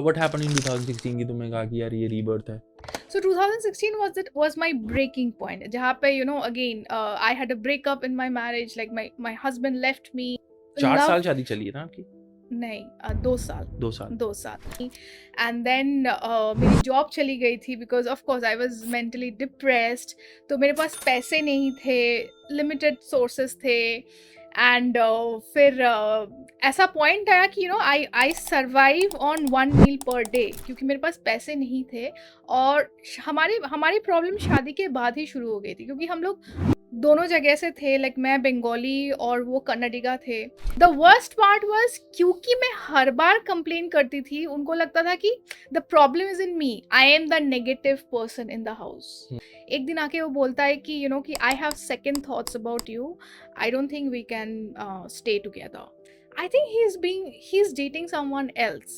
what happened in 2016 कि तुमने कहा कि यार ये rebirth है? So 2016 was my breaking point. जहाँ पे again I had a breakup in my marriage. Like my husband left me. 4 Love साल शादी चली है ना आपकी? नहीं 2 साल 2 साल। 2 साल एंड देन मेरी जॉब चली गई थी because of course I was mentally depressed. तो मेरे पास पैसे नहीं थे, लिमिटेड सोर्सेस थे एंड फिर ऐसा पॉइंट आया कि I survive on 1 meal per day क्योंकि मेरे पास पैसे नहीं थे. और हमारी हमारी प्रॉब्लम शादी के बाद ही शुरू हो गई थी क्योंकि हम लोग दोनों जगह से थे. लाइक मैं बंगाली और वो कन्नडिगा थे. द वर्स्ट पार्ट वाज क्योंकि मैं हर बार कंप्लेन करती थी, उनको लगता था कि the problem is in me, I am the negative person in the house. एक दिन आके वो बोलता है कि कि I have second thoughts about you, I don't think we can stay together. I think he's dating someone else.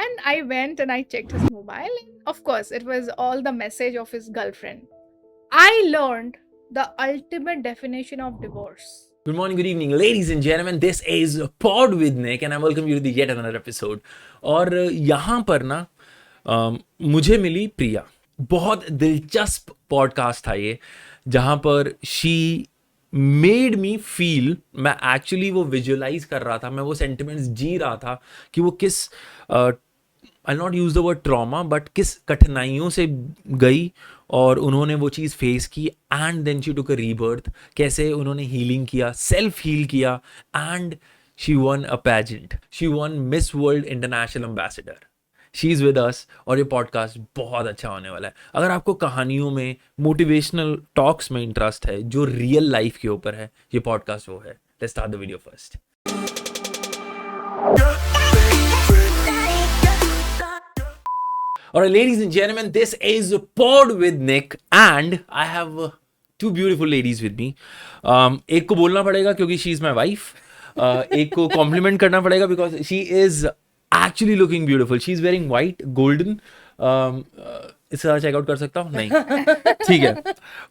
And I went and I checked his mobile. And of course, it was all the message of his girlfriend. I learned the ultimate definition of divorce. Good morning, good evening, ladies and gentlemen. This is Pod with Nick, and I welcome you to the yet another episode. और यहाँ पर ना मुझे मिली प्रिया. बहुत दिलचस्प podcast था ये, जहाँ पर शी मेड मी फील, मैं एक्चुअली वो विजुअलाइज कर रहा था, मैं वो सेंटिमेंट्स जी रहा था कि वो किस I not use the word trauma, but किस कठिनाइयों से गई और उन्होंने वो चीज़ फेस की. And then she took a rebirth, कैसे उन्होंने हीलिंग किया, सेल्फ हील किया, and she won a pageant, she won Miss World International ambassador. She is with us और ये पॉडकास्ट बहुत अच्छा होने वाला है. अगर आपको कहानियों में, मोटिवेशनल टॉक्स में इंटरेस्ट है जो रियल लाइफ के ऊपर है, ये पॉडकास्ट वो है. Let's start the video first. Alright, ladies and gentlemen, this is Pod with Nick, and I have two beautiful ladies with me. एक को बोलना पड़ेगा क्योंकि she is my wife. एक को compliment करना पड़ेगा because she is actually looking beautiful. She is wearing white, golden. इससे ज़्यादा चेकआउट कर सकता हूँ? नहीं. ठीक है.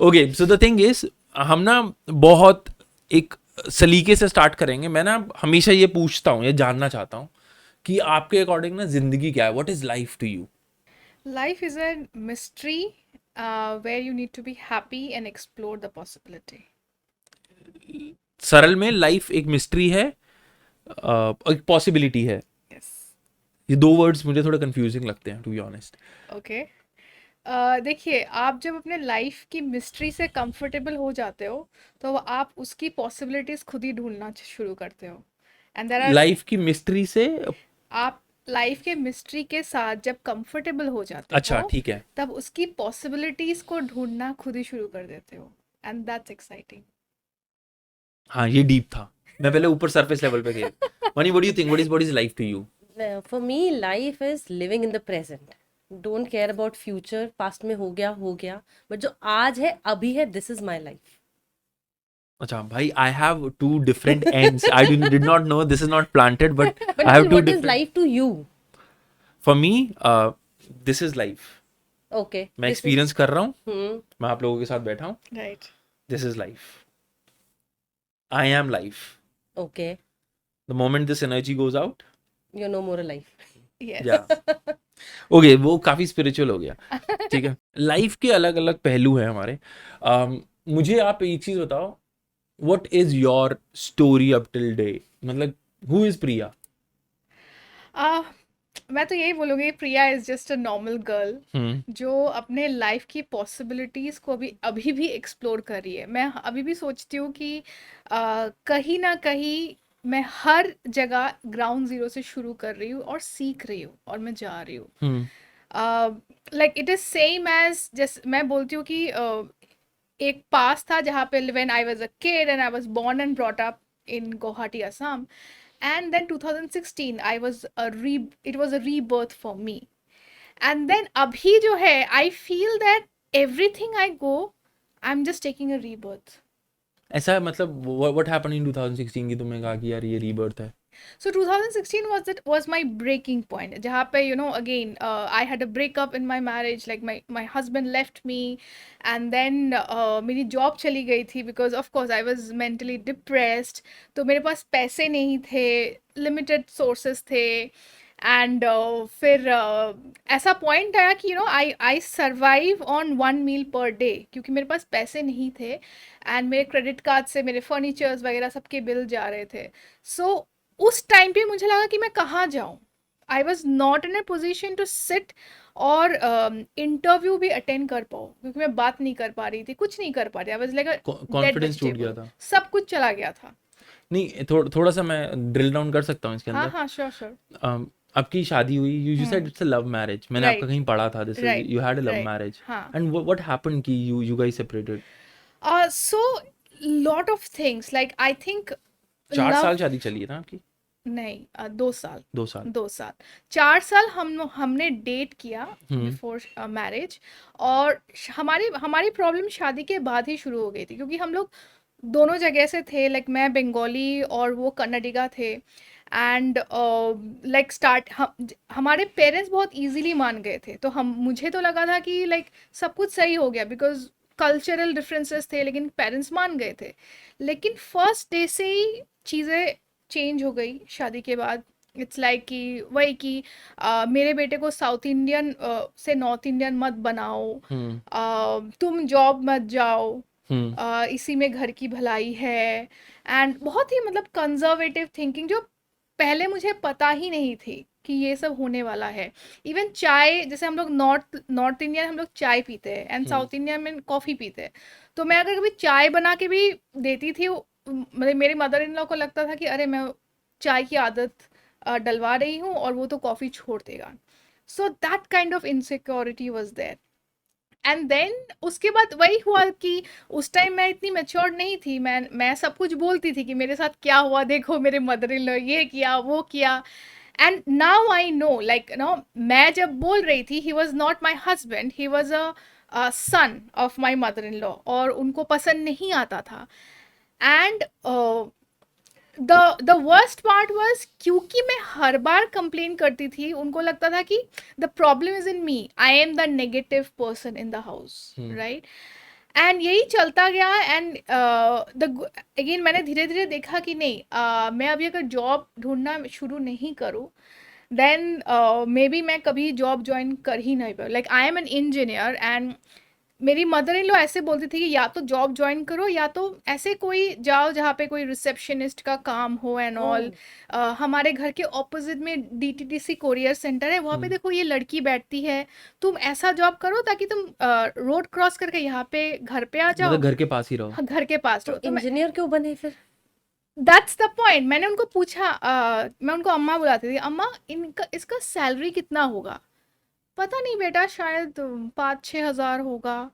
Okay, so the thing is, हम ना बहुत एक सलीके से स्टार्ट करेंगे. मैं ना हमेशा ये पूछता हूँ, ये जानना चाहता हूँ कि आपके अकॉर्डिंग ना जिंदगी क्या है? What is life to you? Life is a mystery where you need to be happy and explore the possibility. सरल में लाइफ एक मिस्ट्री है, एक पॉसिबिलिटी है. Yes. ये दो वर्ड्स मुझे थोड़ा कंफ्यूजिंग लगते हैं, टू बी ऑनेस्ट. Okay. देखिए, आप जब अपने लाइफ की मिस्ट्री से कंफर्टेबल हो जाते हो तो आप उसकी पॉसिबिलिटीज खुद ही ढूंढना शुरू करते हो. एंड देयर आर लाइफ की मिस्ट्री से. आप लाइफ के मिस्ट्री के साथ जब कंफर्टेबल हो जाते अच्छा, हो ठीक है. तब उसकी पॉसिबिलिटीज को ढूंढना खुद ही शुरू कर देते हो. And that's exciting. हाँ, ये डीप था. मैं पहले ऊपर सरफेस लेवल पे गया. Money, what do you think, what is life to you? For me, life is living in the present. Don't care about future. Past में हो गया. But जो आज है, अभी है, this is my life. अच्छा भाई, I have two different ends. I did not know, this is not planted, but But I have then two what is different. life to you? For me, this is life. Okay. मैं This is- experience कर रहा हूँ, Hmm. मैं आप लोगों के साथ बैठा हूँ. Right. This is life. I am life. Okay. The moment this energy goes out, You're no more alive. Yes. या ओके, वो काफी स्पिरिचुअल हो गया. ठीक है. लाइफ के अलग अलग पहलू हैं हमारे. मुझे आप एक चीज बताओ, what is your story up till day? मतलब हु इज प्रिया? मैं तो यही बोलूँगी, Priya is just a normal girl जो अपने लाइफ की पॉसिबिलिटीज़ को अभी भी एक्सप्लोर कर रही है. मैं अभी भी सोचती हूँ कि कहीं ना कहीं मैं हर जगह ग्राउंड जीरो से शुरू कर रही हूँ और सीख रही हूँ और मैं जा रही हूँ. Like it is same as जैसे मैं बोलती हूँ कि एक पास था जहाँ पे when I was a kid and I was born and brought up in Guwahati Assam. And then 2016 it was a rebirth for me. And then abhi jo hai, I feel that everything I go, I'm just taking a rebirth. ऐसा मतलब what happened in 2016 की तुमने कहा कि यार ये rebirth है? So 2016 was my breaking point. जहाँ पे again I had a breakup in my marriage. Like my husband left me, and then मेरी job चली गई थी because of course I was mentally depressed. तो मेरे पास पैसे नहीं थे, limited sources थे, एंड फिर ऐसा पॉइंट आया कि I survive on 1 meal per day, क्योंकि मेरे पास पैसे नहीं थे एंड मेरे क्रेडिट कार्ड से मेरे फर्नीचर्स वगैरह सबके बिल जा रहे थे. सो उस टाइम पे मुझे लगा कि मैं कहाँ जाऊँ. I was not in a position to sit और इंटरव्यू भी अटेंड कर पाऊँ, क्योंकि मैं बात नहीं कर पा रही थी, कुछ नहीं कर पा रही. आई वॉज लाइक कॉन्फिडेंस टूट गया था? सब कुछ चला गया था. नहीं, थोड़ा सा मैं ड्रिल डाउन कर सकता हूँ इसके हाँ अंदर. हाँ, श्योर श्योर. आपकी शादी हुई, you said it's a love marriage. मैंने आपका राइट कहीं पढ़ा था, this is right you had a love right. Marriage. हाँ. एंड व्हाट हैपेंड कि you guys separated? So lot of things, like I think 4 साल love. शादी चली है ना आपकी? नहीं, 2 साल. 2 साल. 2 साल. 4 साल हमने डेट किया बिफोर मैरिज. और हमारी हमारी प्रॉब्लम शादी के बाद ही शुरू हो गई थी, क्योंकि हम लोग दोनों जगह से थे. लाइक मैं बंगाली और वो कन्नडिगा थे. एंड लाइक हमारे पेरेंट्स बहुत इजीली मान गए थे. तो मुझे तो लगा था कि लाइक सब कुछ सही हो गया, बिकॉज कल्चरल डिफरेंसेस थे, लेकिन पेरेंट्स मान गए थे. लेकिन फर्स्ट डे से ही चीज़ें चेंज हो गई शादी के बाद. इट्स लाइक कि वही कि मेरे बेटे को साउथ इंडियन से नॉर्थ इंडियन मत बनाओ. हम्म. तुम जॉब मत जाओ. हम्म. इसी में घर की भलाई है. एंड बहुत ही मतलब कंजर्वेटिव थिंकिंग, जो पहले मुझे पता ही नहीं थी कि ये सब होने वाला है. इवन चाय, जैसे हम लोग नॉर्थ इंडियन हम लोग चाय पीते हैं एंड साउथ इंडियन में कॉफ़ी पीते हैं. तो मैं अगर कभी चाय बना के भी देती थी, मतलब मेरी मदर इन लॉ को लगता था कि अरे मैं चाय की आदत डलवा रही हूँ और वो तो कॉफ़ी छोड़ देगा. So that kind of insecurity was there. And then उसके बाद वही हुआ कि उस टाइम मैं इतनी मैच्योर नहीं थी. मैं सब कुछ बोलती थी कि मेरे साथ क्या हुआ, देखो मेरे मदर इन लॉ ये किया वो किया. And now I know, like मैं जब बोल रही थी, he was not my husband, he was a son of my mother in law, और उनको पसंद नहीं आता था. And the worst part was, क्योंकि मैं हर बार कंप्लेन करती थी, उनको लगता था कि the problem is in me, I am the negative person in the house, right. And यही चलता गया. एंड द अगेन मैंने धीरे धीरे देखा कि नहीं, मैं अभी अगर जॉब ढूंढना शुरू नहीं करूँ, देन मे बी मैं कभी जॉब ज्वाइन कर ही नहीं पाऊँ. Like I M an engineer, and मेरी मदर इन लॉ ऐसे बोलती थी कि या तो जॉब ज्वाइन करो, या तो ऐसे कोई जाओ जहाँ पे कोई रिसेप्शनिस्ट का काम हो एंड ऑल. हमारे घर के ऑपोजिट में डीटीडीसी कोरियर सेंटर है, वहाँ पे देखो ये लड़की बैठती है, तुम ऐसा जॉब करो ताकि तुम रोड क्रॉस करके यहाँ पे घर पे आ जाओ. मतलब घर के पास ही रहो. हाँ, घर के पास तो रहो. तो मैं, इंजीनियर क्यों बने फिर? That's the point. मैंने उनको पूछा, मैं उनको अम्मा बुलाती थी, अम्मा इनका इसका सैलरी कितना होगा. पता नहीं बेटा, शायद 5-6 हज़ार होगा.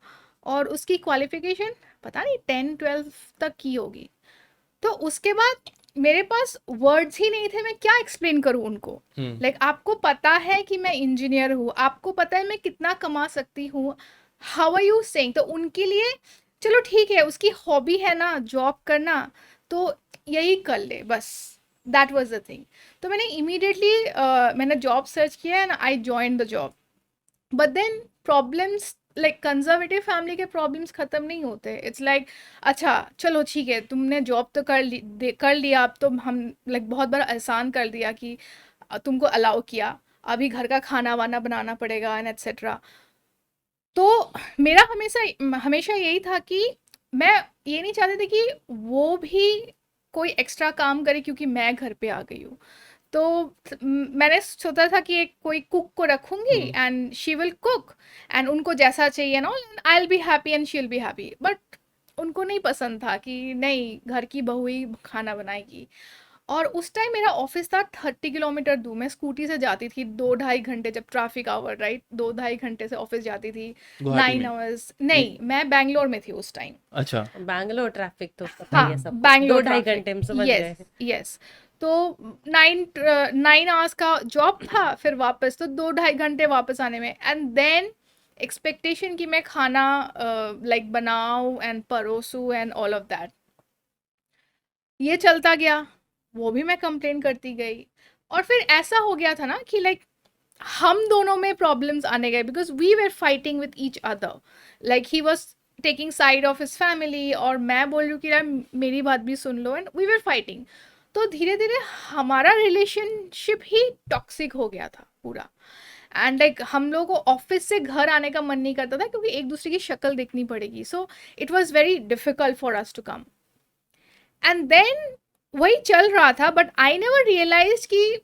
और उसकी क्वालिफिकेशन पता नहीं 10-12 तक की होगी. तो उसके बाद मेरे पास वर्ड्स ही नहीं थे, मैं क्या एक्सप्लेन करूँ उनको. लाइक आपको पता है कि मैं इंजीनियर हूँ, आपको पता है मैं कितना कमा सकती हूँ, हाउ आर यू सेइंग. तो उनके लिए चलो ठीक है, उसकी हॉबी है ना जॉब करना, तो यही कर ले बस. That was the thing. तो मैंने इमीडिएटली मैंने जॉब सर्च किया and I join the job. But then problems, like conservative family के प्रॉब्लम्स ख़त्म नहीं होते. इट्स लाइक अच्छा चलो ठीक है, तुमने जॉब तो कर लिया, अब तो हम लाइक बहुत बार एहसान कर दिया कि तुमको अलाउ किया, अभी घर का खाना वाना बनाना पड़ेगा एंड एट्सेट्रा. तो मेरा हमेशा हमेशा यही था कि मैं ये नहीं चाहती थी कि वो भी कोई एक्स्ट्रा काम करे क्योंकि मैं घर पे आ गई हूँ. तो मैंने सोचा था कि एक कोई कुक को रखूंगी and she will cook, and उनको जैसा चाहिए ना, आई will be happy and she will be happy. But उनको नहीं पसंद था कि नहीं, घर की बहू ही खाना बनाएगी. और उस टाइम मेरा ऑफिस था 30 किलोमीटर दूर. मैं स्कूटी से जाती थी 2-2.5 घंटे, जब ट्रैफिक आवर, राइट, 2-2.5 घंटे से ऑफिस जाती थी. गुवाहाटी 9 में? आवर्स नहीं, मैं बैंगलोर में थी उस टाइम. अच्छा. बैंगलोर ट्रैफिक तो पता ही हाँ, है सबको, बैंगलोर 2-2.5 ट्रैफिक. घंटे में समझ यस गए. यस. तो 9 आवर्स का जॉब था, फिर वापस तो 2-2.5 घंटे वापस आने में. एंड देन एक्सपेक्टेशन कि मैं खाना लाइक बनाऊँ एंड परोसूँ एंड ऑल ऑफ दैट. ये चलता गया, वो भी मैं कंप्लेन करती गई. और फिर ऐसा हो गया था ना कि लाइक हम दोनों में प्रॉब्लम्स आने गए, because we were fighting with each other. Like he was taking side of his family, और मैं बोल रही हूँ कि यार मेरी बात भी सुन लो, एंड वी वर फाइटिंग. तो धीरे धीरे हमारा रिलेशनशिप ही टॉक्सिक हो गया था पूरा। एंड लाइक हम लोगों को ऑफिस से घर आने का मन नहीं करता था क्योंकि एक दूसरे की शक्ल देखनी पड़ेगी, so it was very difficult for us to come. And then वही चल रहा था, बट आई नेवर रियलाइज कि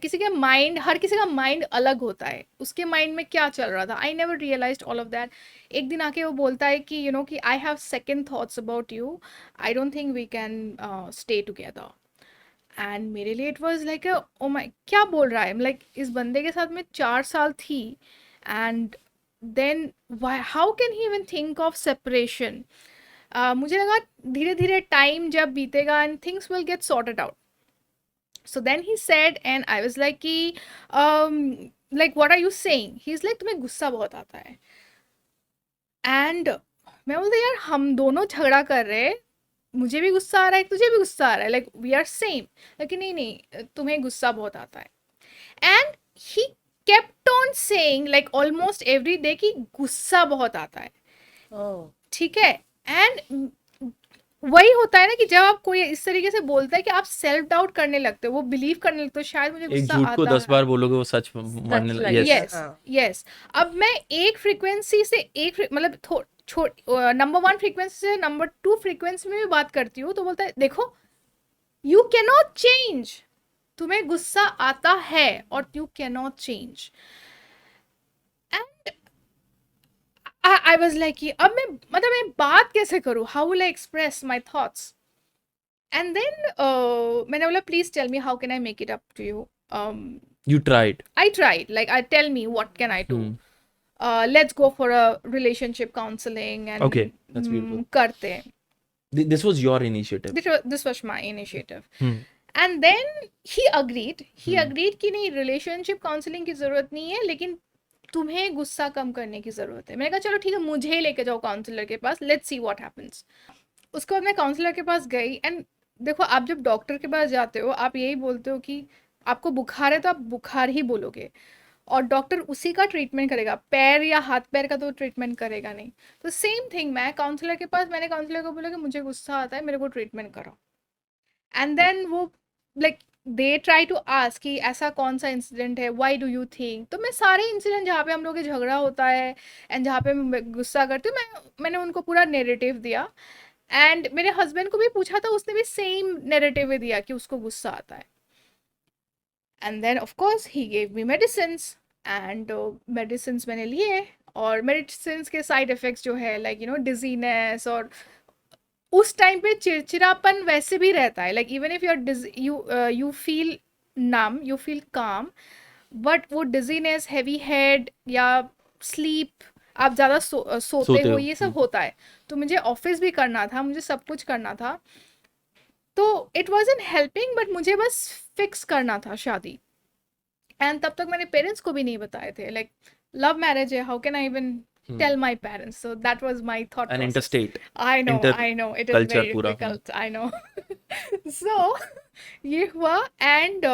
किसी के माइंड, हर किसी का माइंड अलग होता है, उसके माइंड में क्या चल रहा था। I never realize all of that. एक दिन आके वो बोलता है कि यू नो कि I have second thoughts about you, I don't think we can stay together. And मेरे लिए it was like oh my, क्या बोल रहा है, लाइक इस बंदे के साथ मैं 4 साल थी, and then why how can he even think of separation. मुझे लगा धीरे धीरे टाइम जब बीतेगा and things will get sorted out. So then he said, and I was like कि like what are you saying? He's like तुम्हें गुस्सा बहुत आता है। एंड मैं बोलते यार हम दोनों झगड़ा कर रहे हैं, मुझे भी गुस्सा आ रहा है तुझे भी गुस्सा आ रहा है, लाइक वी आर सेम। लेकिन नहीं नहीं, तुम्हें गुस्सा बहुत आता है। And he kept on saying like almost every day कि गुस्सा बहुत आता है। ओह, ठीक है। एंड वही होता है ना कि जब आप कोई इस तरीके से बोलता है कि आप सेल्फ डाउट करने लगते हो, वो बिलीव करने लगते हो शायद मुझे एक गुस्सा झूठ को आता 10 है। बार बोलोगे वो सच मानने सच लग लगेगा। यस यस हाँ। यस। अब मैं एक फ्रीक्वेंसी से मतलब नंबर 1 फ्रीक्वेंसी से नंबर 2 फ्रीक्वेंसी में भी बात करती हूँ, तो बोलता है देखो यू कैन नॉट चेंज, तुम्हें गुस्सा आता है और you can not change. And I was like कि अब मैं बात कैसे करूँ, how will I express my thoughts. And then मैंने बोला please tell me how can I make it up to you. You tried I tried, like, I tell me what can I do. Let's go for a relationship counseling and Okay, that's beautiful. करते हैं। this was your initiative This was my initiative. Hmm. And then he agreed कि नहीं relationship counseling की ज़रूरत नहीं है, लेकिन तुम्हें गुस्सा कम करने की ज़रूरत है। मैंने कहा चलो ठीक है, मुझे ही लेके जाओ काउंसलर के पास, लेट्स सी व्हाट हैपेंस। उसके बाद मैं काउंसलर के पास गई। एंड देखो आप जब डॉक्टर के पास जाते हो आप यही बोलते हो कि आपको बुखार है तो आप बुखार ही बोलोगे, और डॉक्टर उसी का ट्रीटमेंट करेगा, पैर या हाथ पैर का तो ट्रीटमेंट करेगा नहीं। तो सेम थिंग मैं काउंसलर के पास, मैंने काउंसलर को बोला कि मुझे गुस्सा आता है, मेरे को ट्रीटमेंट कराओ। एंड देन वो like they try to ask कि ऐसा कौन सा इंसिडेंट है, व्हाई डू यू थिंक। तो मैं सारे इंसिडेंट जहाँ पे हम लोग के झगड़ा होता है एंड जहाँ पे मैं गुस्सा करती हूँ, मैंने उनको पूरा नेरेटिव दिया। एंड मेरे हस्बैंड को भी पूछा था, उसने भी सेम नेरेटिव दिया कि उसको गुस्सा आता है। And then of course he gave me medicines, and medicines मैंने लिए, और मेडिसिन्स के साइड इफ़ेक्ट्स जो है लाइक यू नो डिजीनेस, और उस टाइम पे चिड़चिड़ापन वैसे भी रहता है, like even if you feel num, you feel काम, बट वो डिजीनेस, हैवी हेड या स्लीप, आप ज़्यादा सोते हो, ये सब होता है। तो मुझे ऑफिस भी करना था, मुझे सब कुछ करना था, तो इट वॉजंट हेल्पिंग, बट मुझे बस फिक्स करना था शादी। एंड तब तक मैंने पेरेंट्स को भी नहीं बताए थे, लाइक लव मैरिज है, how can I even tell my parents? So that was my thought an process. interstate I know it is culture very पूरा difficult, I know. So ये हुआ, and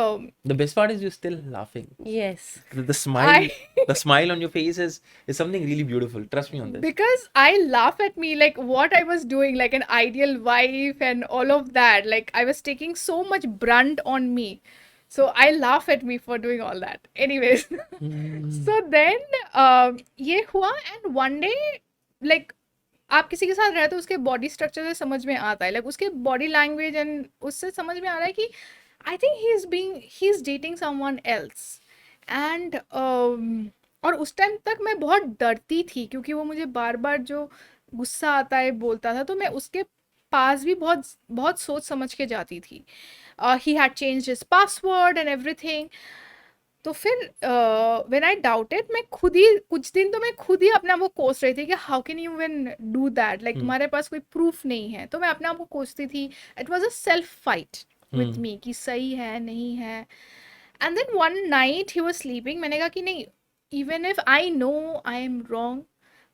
the best part is you're still laughing yes. the smile I the smile on your face is something really beautiful, trust me on this. because I laugh at me like what I was doing, like an ideal wife and all of that, like I was taking so much brunt on me, so I laugh at me for doing all that anyways. So then ये हुआ, and one day like आप किसी के साथ रहते हो उसके body structure से समझ में आता है, लाइक उसके बॉडी लैंग्वेज एंड उससे समझ में आ रहा है कि I think he is dating someone else. And और उस टाइम तक मैं बहुत डरती थी क्योंकि वो मुझे बार बार जो गुस्सा आता है बोलता था, तो मैं उसके पास भी बहुत बहुत सोच समझ के जाती थी। He had changed his password and everything. तो फिर व्हेन आई डाउटेड, मैं खुद ही कुछ दिन तो मैं खुद ही अपने आप को कोस रही थी कि how can you when do that, like तुम्हारे पास कोई प्रूफ नहीं है। तो मैं अपने आप को कोसती थी। It was a self fight with me कि सही है नहीं है। And then one night he was sleeping, मैंने कहा कि नहीं, even if I know I am wrong,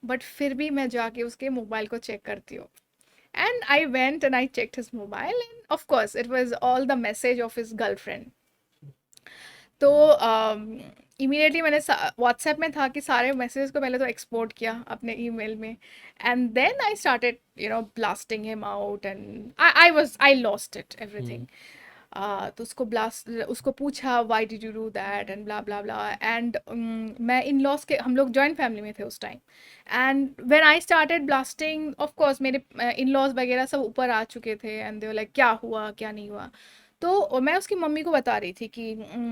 but फिर भी मैं जाके उसके मोबाइल को चेक करती हूँ। And I went and I checked his mobile, end of course it was all the message of his girlfriend. तो इमीडिएटली मैंने व्हाट्सएप में था कि सारे मैसेजेस को पहले तो एक्सपोर्ट किया अपने ईमेल में, and then I started blasting him out, and I lost it everything. तो उसको पूछा why did you do that and blah blah blah, and मैं इन लॉस के, हम लोग जॉइंट फैमिली में थे उस time, and when I started blasting, of course मेरे इन लॉज वगैरह सब ऊपर आ चुके थे, एंड दे वर लाइक क्या हुआ क्या नहीं हुआ। तो मैं उसकी मम्मी को बता रही थी कि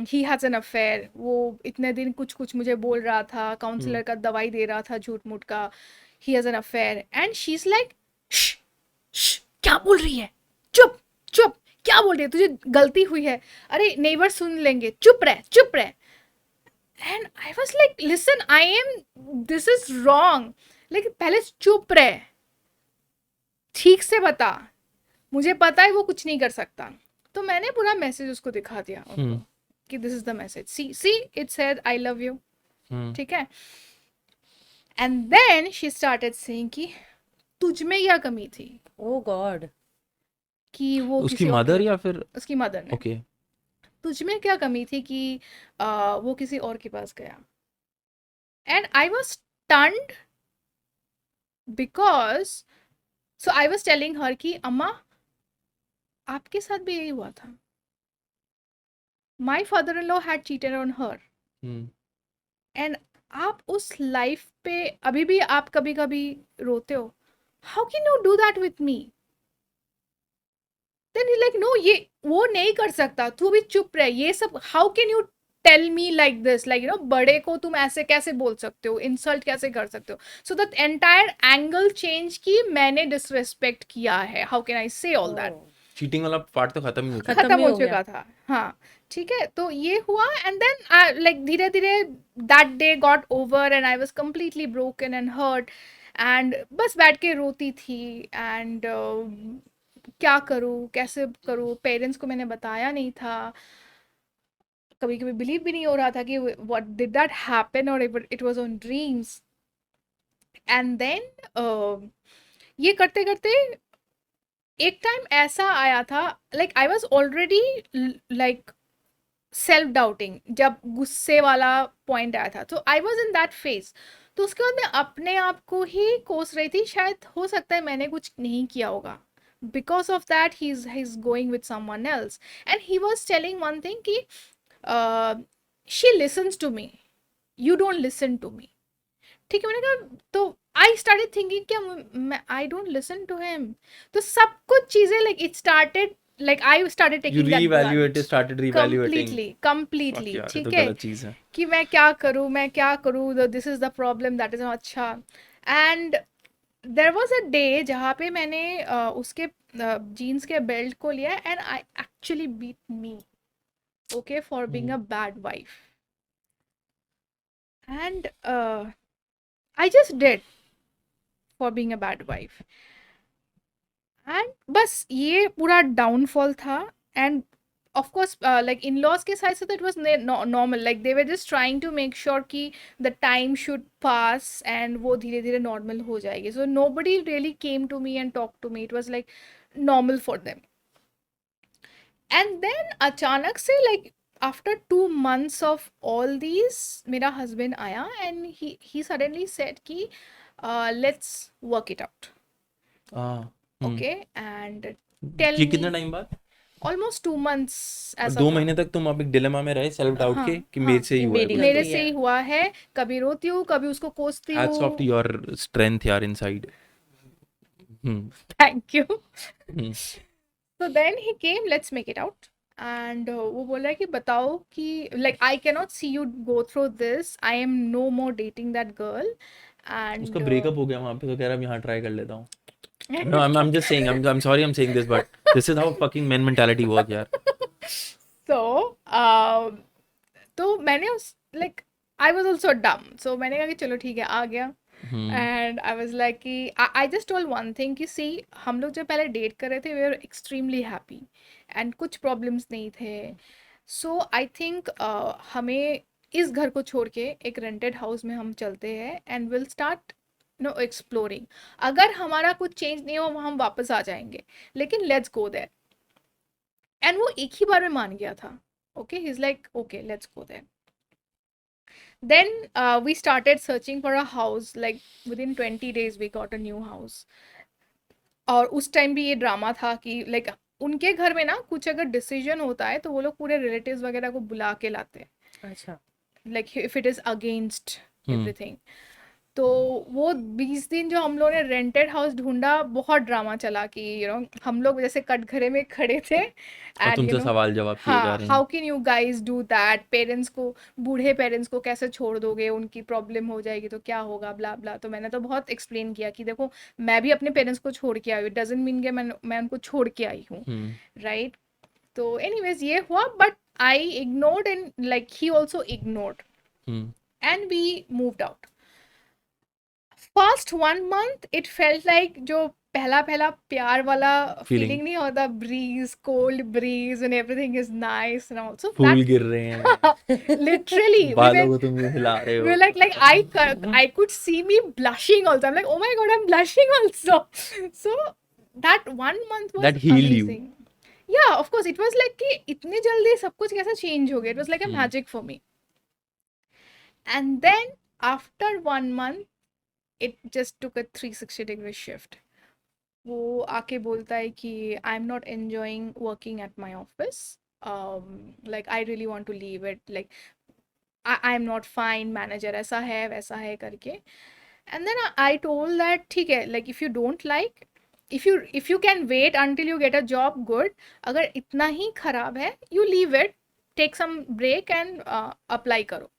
ही हैज़ एन अफेयर, वो इतने दिन कुछ कुछ मुझे बोल रहा था, काउंसलर का दवाई दे रहा था झूठ मूठ का, he has an affair, and she is like क्या बोल रही है, चुप चुप, क्या बोल रही है, तुझे गलती हुई है, अरे नेबर सुन लेंगे, चुप रह चुप रह। And I was like listen, I am, this is wrong, लेकिन पहले चुप रह, ठीक से बता, मुझे पता है वो कुछ नहीं कर सकता। तो मैंने पूरा मैसेज उसको दिखा दिया उनको कि this is the message, see see it said I love you, ठीक है। And then she started saying कि तुझ में क्या कमी थी ओ गॉड। कि वो उसकी किसी और मदर के, या फिर उसकी मदर ने, ओके तुझ में क्या कमी थी कि वो किसी और के पास गया। And I was stunned because, so I was telling her कि अम्मा आपके साथ भी यही हुआ था, my father in law had cheated on her, and आप उस लाइफ पे अभी भी आप कभी कभी रोते हो, how can you do that with me. Then he like no, ये वो नहीं कर सकता, तू अभी चुप रह, ये सब how can you tell me like this, like बड़े को तुम ऐसे कैसे बोल सकते हो, इंसल्ट कैसे कर सकते हो। So that entire angle change की मैंने डिसरेस्पेक्ट किया है, हाउ कैन आई से ऑल दैट। चीटिंग वाला पार्ट तो खत्म ही हो चुका खत्म खत्म ही हो हो गया। चुका था, हाँ ठीक है। तो ये हुआ, एंड देन लाइक धीरे धीरे that day got over, and I was completely broken and hurt, and बस बैठ के रोती थी, एंड क्या करूँ कैसे करूँ, पेरेंट्स को मैंने बताया नहीं था, कभी कभी बिलीव भी नहीं हो रहा था कि व्हाट डिड दैट हैपन, और it was on dreams. And then ये करते करते एक टाइम ऐसा आया था, like I was already like self doubting, जब गुस्से वाला पॉइंट आया था, तो I was in that phase. तो उसके बाद मैं अपने आप को ही कोस रही थी, शायद हो सकता है मैंने कुछ नहीं किया होगा, because of that he is going with someone else. And he was telling one thing कि she listens to me, you don't listen to me, ठीक है। मैंने कहा, तो आई स्टार्टेड थिंकिंग क्या मैं I don't listen to him, तो सब कुछ चीजें like it started, like I started you taking that reevaluate brunt started reevaluating completely यार ये तो ठीक है, गलत चीज है कि मैं क्या करूँ, this is the problem that is अच्छा। And there was a day जहाँ पे मैंने उसके जीन्स के बेल्ट को लिया, and I actually beat me, okay, for being a bad wife, and I just did for being a bad wife. And बस ये पूरा डाउनफॉल था। And of course like in-laws के side से तो it was normal, like they were just trying to make sure कि the time should pass and वो धीरे धीरे normal हो जाएगी, so nobody really came to me and talked to me, it was like normal for them। and then अचानक से like after 2 months of all these मेरा husband आया, and he suddenly said कि let's work it out, okay, and tell ये me, कितना time बाद almost 2 months ऐसा 2 था। महीने तक तुम आप एक डिलेमा में रहे सेल्फ डाउट हाँ के कि हाँ, मेरे से ही कि हुआ है मेरी कुछ मेरे गलती से है। ही हुआ है, कभी रोती हूँ कभी उसको कोसती हैट्स ऑफ हूँ। टू योर स्ट्रेंथ यार इनसाइड थैंक यू। तो then he came, let's make it out, and वो बोला कि बताओ कि like I can not see you go through this, I am no more dating that girl, उसका and breakup हो गया वहां पे तो कह रहा मैं यहाँ ट्राई कर लेता हूँ No, I'm just saying, I'm sorry I'm saying this, but this is how fucking men mentality work, यार. so तो मैंने उस लाइक आई वाज आल्सो डम, सो मैंने कहा कि चलो ठीक है, आ गया। एंड आई वाज लाइक कि I just told one thing कि सी, हम लोग जब पहले डेट कर रहे थे we are extremely happy and कुछ प्रॉब्लम्स नहीं थे। सो आई थिंक हमें इस घर को छोड़ के एक रेंटेड हाउस में हम चलते हैं and will start no exploring. अगर हमारा कुछ चेंज नहीं हो हम वापस आ जाएंगे, लेकिन लेट्स गो देयर। एंड वो एक ही बार में मान गया था, okay, he is like okay let's go there. Then we started searching for a house. Like within 20 days we got a new house. और उस टाइम भी ये ड्रामा था कि लाइक उनके घर में ना कुछ अगर डिसीजन होता है तो वो लोग पूरे रिलेटिव्स वगैरह को बुला के लाते हैं, अच्छा। Like if it is against hmm everything. तो वो 20 दिन जो हम लोगों ने रेंटेड हाउस ढूंढा, बहुत ड्रामा चला कि हम लोग जैसे कटघरे में खड़े थे और एंड तुमसे सवाल जवाब किए जा हाँ, रहे हाउ हैं। Can you guys do that, parents को, बूढ़े पेरेंट्स को कैसे छोड़ दोगे, उनकी प्रॉब्लम हो जाएगी तो क्या होगा, ब्ला ब्ला। तो मैंने तो बहुत एक्सप्लेन किया कि देखो मैं भी अपने पेरेंट्स को छोड़ के आई हूँ, डजंट मीन कि मैं उनको छोड़ के आई हूँ, हम्म राइट। तो एनीवेज ये हुआ, but I ignored and like he also ignored hmm and we moved out. First 1 month it felt like जो पहला पहला प्यार वाला फीलिंग, फीलिंग नहीं होता, breeze, cold breeze and everything is nice and also फूल दैट गिर रहे हैं, literally we बालों were को तुम यूं हिला रहे we हो। were like I could see me blushing also. I'm like, oh my god, I'm blushing also. So that 1 month was That healed you. amazing. Yeah, of course it was like कि इतने जल्दी सब कुछ कैसा change हो गया, it was like a hmm magic for me. And then after 1 month it just took a 360-degree shift. वो आके बोलता है कि I am not enjoying working at my office, like I really want to leave it, like I am not fine, manager ऐसा है वैसा है करके। And then I told that ठीक है, like if you don't like, if you can wait until you get a job, good. अगर इतना ही खराब है, you leave it, take some break and apply करो।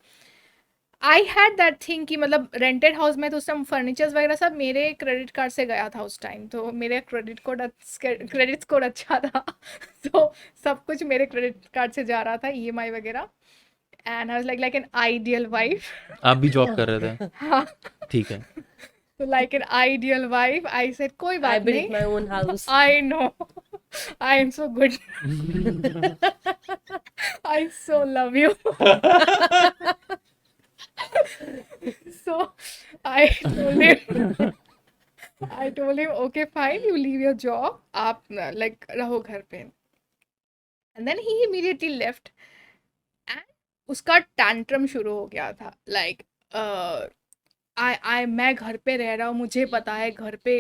आई हैड दैट थिंग कि मतलब रेंटेड हाउस में तो उस टाइम फर्नीचर्स वगैरह सब मेरे क्रेडिट कार्ड से गया था उस टाइम, तो मेरे क्रेडिट स्कोर अच्छा था तो सब कुछ मेरे क्रेडिट कार्ड से जा रहा था, ईएमआई वगैरह। And I was like an ideal wife. आप भी जॉब कर रहे थे, हाँ, ठीक है। तो like an ideal wife I said कोई I बात built नहीं, my own house. I know, I am so good, I so love you. So I told him, I told him, okay, fine, you leave your job, आप like रहो घर पे। And then he immediately left. And उसका tantrum शुरू हो गया था, like मैं घर पे रह रहा हूँ, मुझे पता है घर पे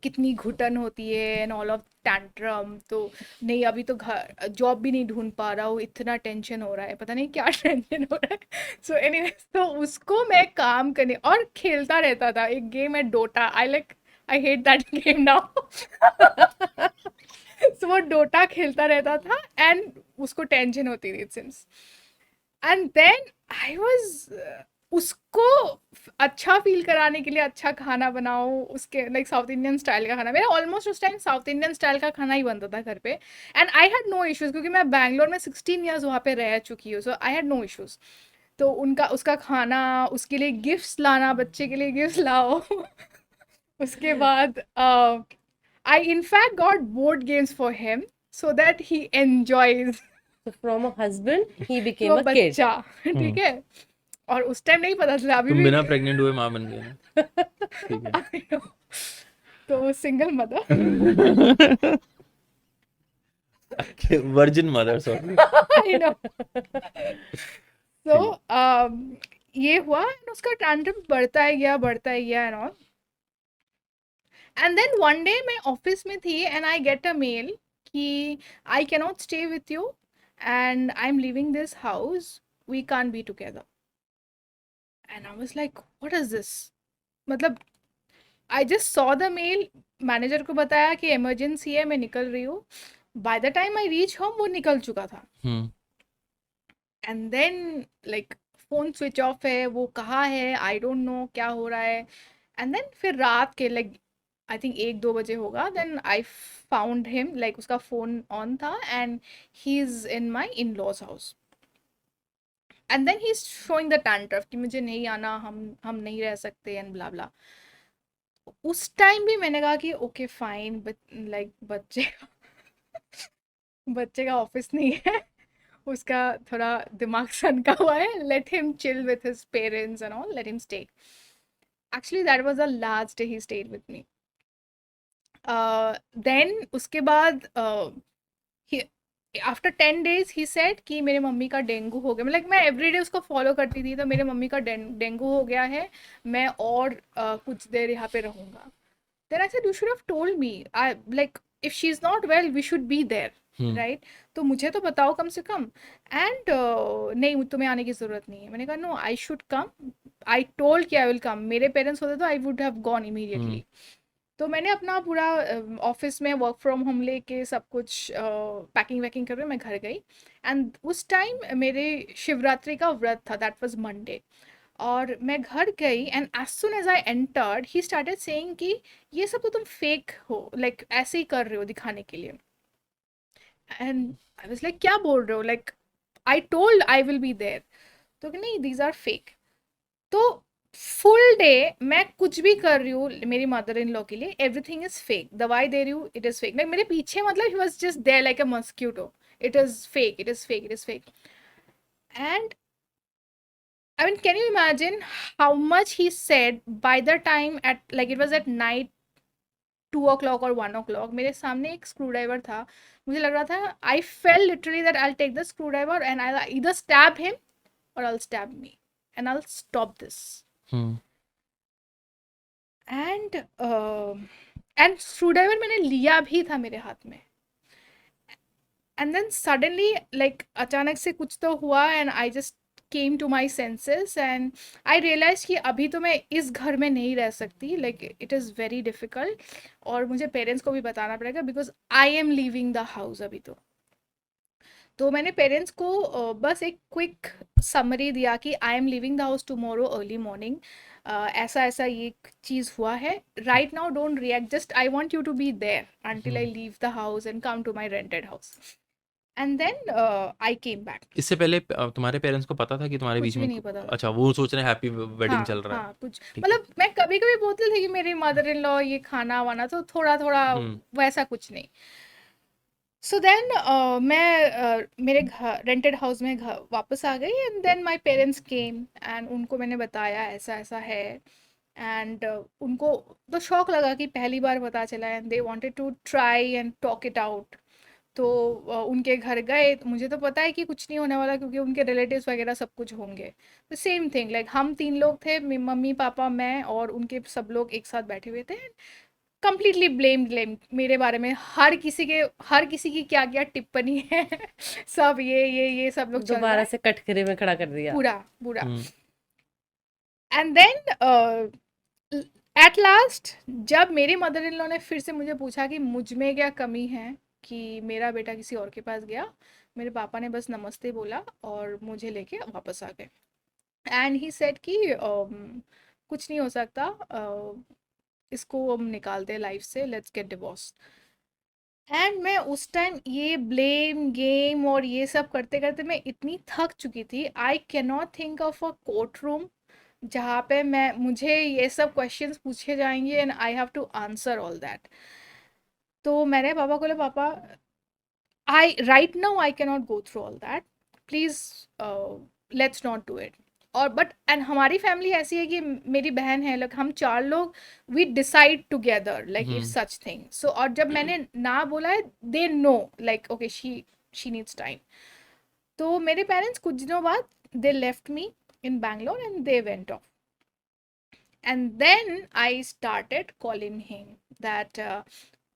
कितनी घुटन होती है एंड ऑल ऑफ टैंट्रम, तो नहीं अभी तो घर जॉब भी नहीं ढूंढ पा रहा हूँ, इतना टेंशन हो रहा है, पता नहीं क्या टेंशन हो रहा है। सो एनीवेज तो उसको मैं काम करने और खेलता रहता था, एक गेम है Dota, I hate that game now. So वो डोटा खेलता रहता था एंड उसको टेंशन होती थी, it seems. And then I was उसको अच्छा फील कराने के लिए अच्छा खाना बनाओ, उसके लाइक साउथ इंडियन स्टाइल का खाना, मेरा ऑलमोस्ट उस टाइम साउथ इंडियन स्टाइल का खाना ही बनता था घर पे। And I had no issues क्योंकि मैं बैंगलोर में 16 ईयर्स वहाँ पे रह चुकी हूँ, सो आई हैड नो इश्यूज। तो उनका उसका खाना, उसके लिए गिफ्ट्स लाना, बच्चे के लिए गिफ्ट्स लाओ। उसके बाद आई in fact got bored games for him so that he enjoys, So from a husband, he वो became a kid. बच्चा, ठीक है। और उस टाइम नहीं पता चला, अभी तुम भी बिना प्रेग्नेंट हुए माँ बन गए ना, ठीक है। I know. तो single mother. Virgin mother, sorry. I know. So ये हुआ and उसका टैंट्रम बढ़ता है गया and all. And then one day मैं ऑफिस में थी and I get a mail कि I can not stay with you and I am living this house, we can't be together. And I was like what is this, मतलब I just saw the mail, manager को बताया कि emergency है, मैं निकल रही हूँ। By the time I reach home वो निकल चुका था। हम्म and then like phone switch off है, वो कहाँ है, आई डोंट नो क्या हो रहा है। एंड देन फिर रात के लाइक आई थिंक 1-2 बजे होगा, then I found him, like उसका फोन ऑन था and he is in my in lodge house. And then he is showing the tantrum कि मुझे नहीं आना, हम नहीं रह सकते एंड ब्ला ब्ला। उस टाइम भी मैंने कहा कि ओके फाइन, लाइक बच्चे का ऑफिस नहीं है, उसका थोड़ा दिमाग सनका हुआ है, let him chill with his parents and all, let him stay. Actually that was the last day he stayed with me. Then उसके बाद आफ्टर 10 days ही सेड कि मेरे मम्मी का डेंगू हो गया। मतलब मैं एवरीडे उसको फॉलो करती थी, तो मेरे मम्मी का डेंगू हो गया है, मैं और कुछ देर यहाँ पे रहूँगा। Then I said you should have told me, I like if she is not well we should be there, hmm. Right? तो मुझे तो बताओ कम से कम। एंड नहीं, तुम्हें आने की ज़रूरत नहीं है। मैंने कहा no, I should come, I told कि आई विल कम। मेरे पेरेंट्स होते तो I would have gone hmm. Immediately. तो मैंने अपना पूरा ऑफिस में वर्क फ्रॉम होम लेके सब कुछ पैकिंग वैकिंग करके मैं घर गई। एंड उस टाइम मेरे शिवरात्रि का व्रत था, दैट वाज मंडे। और मैं घर गई and as soon as I entered he started saying कि ये सब तो तुम फेक हो, लाइक ऐसे ही कर रहे हो दिखाने के लिए। एंड आई वाज लाइक क्या बोल रहे हो, like I told I will be there. तो कि नहीं, दीज आर फेक। तो फुल डे मैं कुछ भी कर रही हूँ मेरी मदर इन लॉ के लिए, एवरीथिंग इज फेक। दवाई दे रही हूँ, इट इज फेक। मेरे पीछे मतलब he was just there like a mosquito, it is fake, it is fake, it is fake. And I mean, can you imagine how much he said by the time at like it was at night 2 o'clock or 1 o'clock? मेरे सामने एक screw driver था, मुझे लग रहा था I felt literally that I'll take the screwdriver and I'll either stab him or I'll stab me and I'll stop this. Hmm. And and screwdriver मैंने लिया भी था मेरे हाथ में। एंड देन सडनली लाइक अचानक से कुछ तो हुआ and I just came to my senses and I realise कि अभी तो मैं इस घर में नहीं रह सकती, like it is very difficult. और मुझे पेरेंट्स को भी बताना पड़ेगा because I am leaving the house अभी। तो मैंने पेरेंट्स को बस एक क्विक समरी दिया कि I am leaving the house tomorrow early morning, ऐसा ऐसा ये चीज़ हुआ है। Right now don't react, just I want you to be there until I leave the house and come to my rented house. And then I came back. इससे पहले तुम्हारे parents को पता था कि तुम्हारे बीच कुछ भी में नहीं पता। अच्छा, वो सोच रहे हैं हैप्पी वेडिंग हाँ चल रहा है। हाँ, कुछ ठीक है। मतलब मैं कभी कभी बोलती थी कि मेरी मदर इन लॉ ये खाना वाना, तो थोड़ा थोड़ा हम्म। वैसा कुछ नहीं। सो देन मैं मेरे घर रेंटेड हाउस में घर वापस आ गई and then my parents came and उनको मैंने बताया ऐसा ऐसा है। एंड उनको तो शौक लगा कि पहली बार पता चला and they wanted to try and talk it out. तो उनके घर गए, तो मुझे तो पता है कि कुछ नहीं होने वाला क्योंकि उनके रिलेटिव्स वगैरह सब कुछ होंगे। तो सेम थिंग लाइक हम 3 लोग थे, मम्मी पापा मैं और उनके सब लोग एक साथ बैठे हुए थे। कंप्लीटली ब्लेम मेरे बारे में, हर किसी की क्या क्या टिप्पणी है सब ये सब लोग चल रहा दोबारा है से कटघरे में खड़ा कर दिया। पूरा पूरा। हम्म। एंड देन एट लास्ट जब मेरी मदर इन लॉ ने फिर से मुझे पूछा कि मुझ में क्या कमी है कि मेरा बेटा किसी और के पास गया, मेरे पापा ने बस नमस्ते बोला और मुझे लेके वापस आ गए। एंड ही सेड कि कुछ नहीं हो सकता, इसको हम निकालते हैं लाइफ से, लेट्स गेट डिवोर्स। एंड मैं उस टाइम ये ब्लेम गेम और ये सब करते करते मैं इतनी थक चुकी थी, I can not think of a court room जहाँ पे मैं मुझे ये सब क्वेश्चंस पूछे जाएंगे and I have to answer all that. तो मैंने पापा को बोला पापा, I right now I can not go through all that, please let's not do it. और बट एंड हमारी फैमिली ऐसी है कि मेरी बहन है, लाइक हम 4 लोग we decide together like it's hmm. Such thing. So और जब मैंने ना बोला है they know like okay she needs time. तो मेरे पेरेंट्स कुछ दिनों बाद they left me in Bangalore and they went off. And then I started calling him that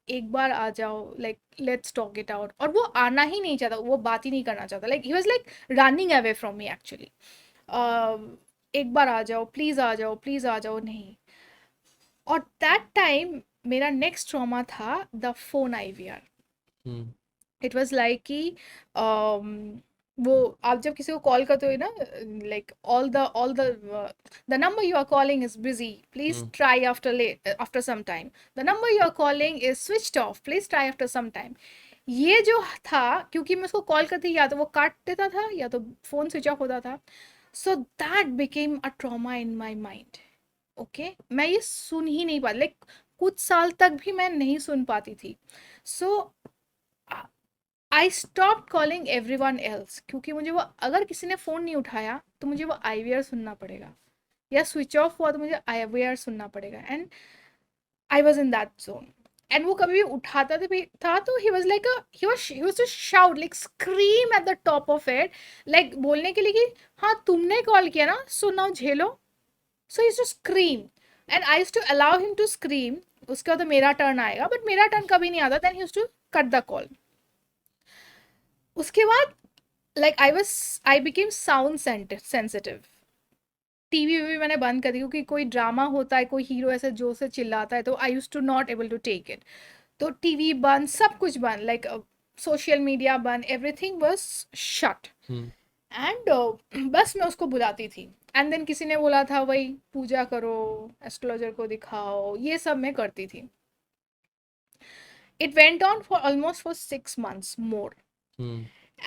एक बार आ जाओ, like let's talk it out. और वो आना ही नहीं चाहता, वो बात ही नहीं करना चाहता, like he was like running away from me actually. एक बार आ जाओ, प्लीज़ आ जाओ, प्लीज़ आ जाओ, नहीं। और दैट टाइम मेरा नेक्स्ट ट्रॉमा था the phone IVR. Hmm. It was like कि वो आप जब किसी को कॉल करते हो ना, like the number you are calling is busy, please hmm. Try after some time. The number you are calling is switched off, please try after some time. ये जो था, क्योंकि मैं उसको कॉल करती या तो वो काट देता था या तो फोन स्विच ऑफ होता था। So that became a trauma in my mind. Okay, मैं ये सुन ही नहीं पाती, लाइक कुछ साल तक भी मैं नहीं सुन पाती थी। So I stop calling everyone else, क्योंकि मुझे वो अगर किसी ने फ़ोन नहीं उठाया तो मुझे वो आईवीआर सुनना पड़ेगा, या स्विच ऑफ हुआ तो मुझे आईवीआर सुनना पड़ेगा। And I was in that zone. And वो कभी भी उठाता भी था तो he was like he was to shout like scream at the top of it, like बोलने के लिए कि हाँ तुमने कॉल किया ना, सो नाउ झेलो. So he to scream and I used to allow him to scream. उसके बाद तो मेरा टर्न आएगा, बट मेरा टर्न कभी नहीं आता. Then he used to cut the call. उसके बाद like I became sound sensitive. TV भी मैंने बंद कर दी, क्योंकि कोई ड्रामा होता है, कोई हीरो ऐसे जोर से चिल्लाता है, तो I use to not able to take it. तो टीवी बंद, सब कुछ बंद, लाइक सोशल मीडिया बंद, एवरीथिंग वाज शट. एंड बस मैं उसको बुलाती थी. एंड देन किसी ने बोला था वही पूजा करो, एस्ट्रोलॉजर को दिखाओ, ये सब मैं करती थी. It went on for almost for 6 months more.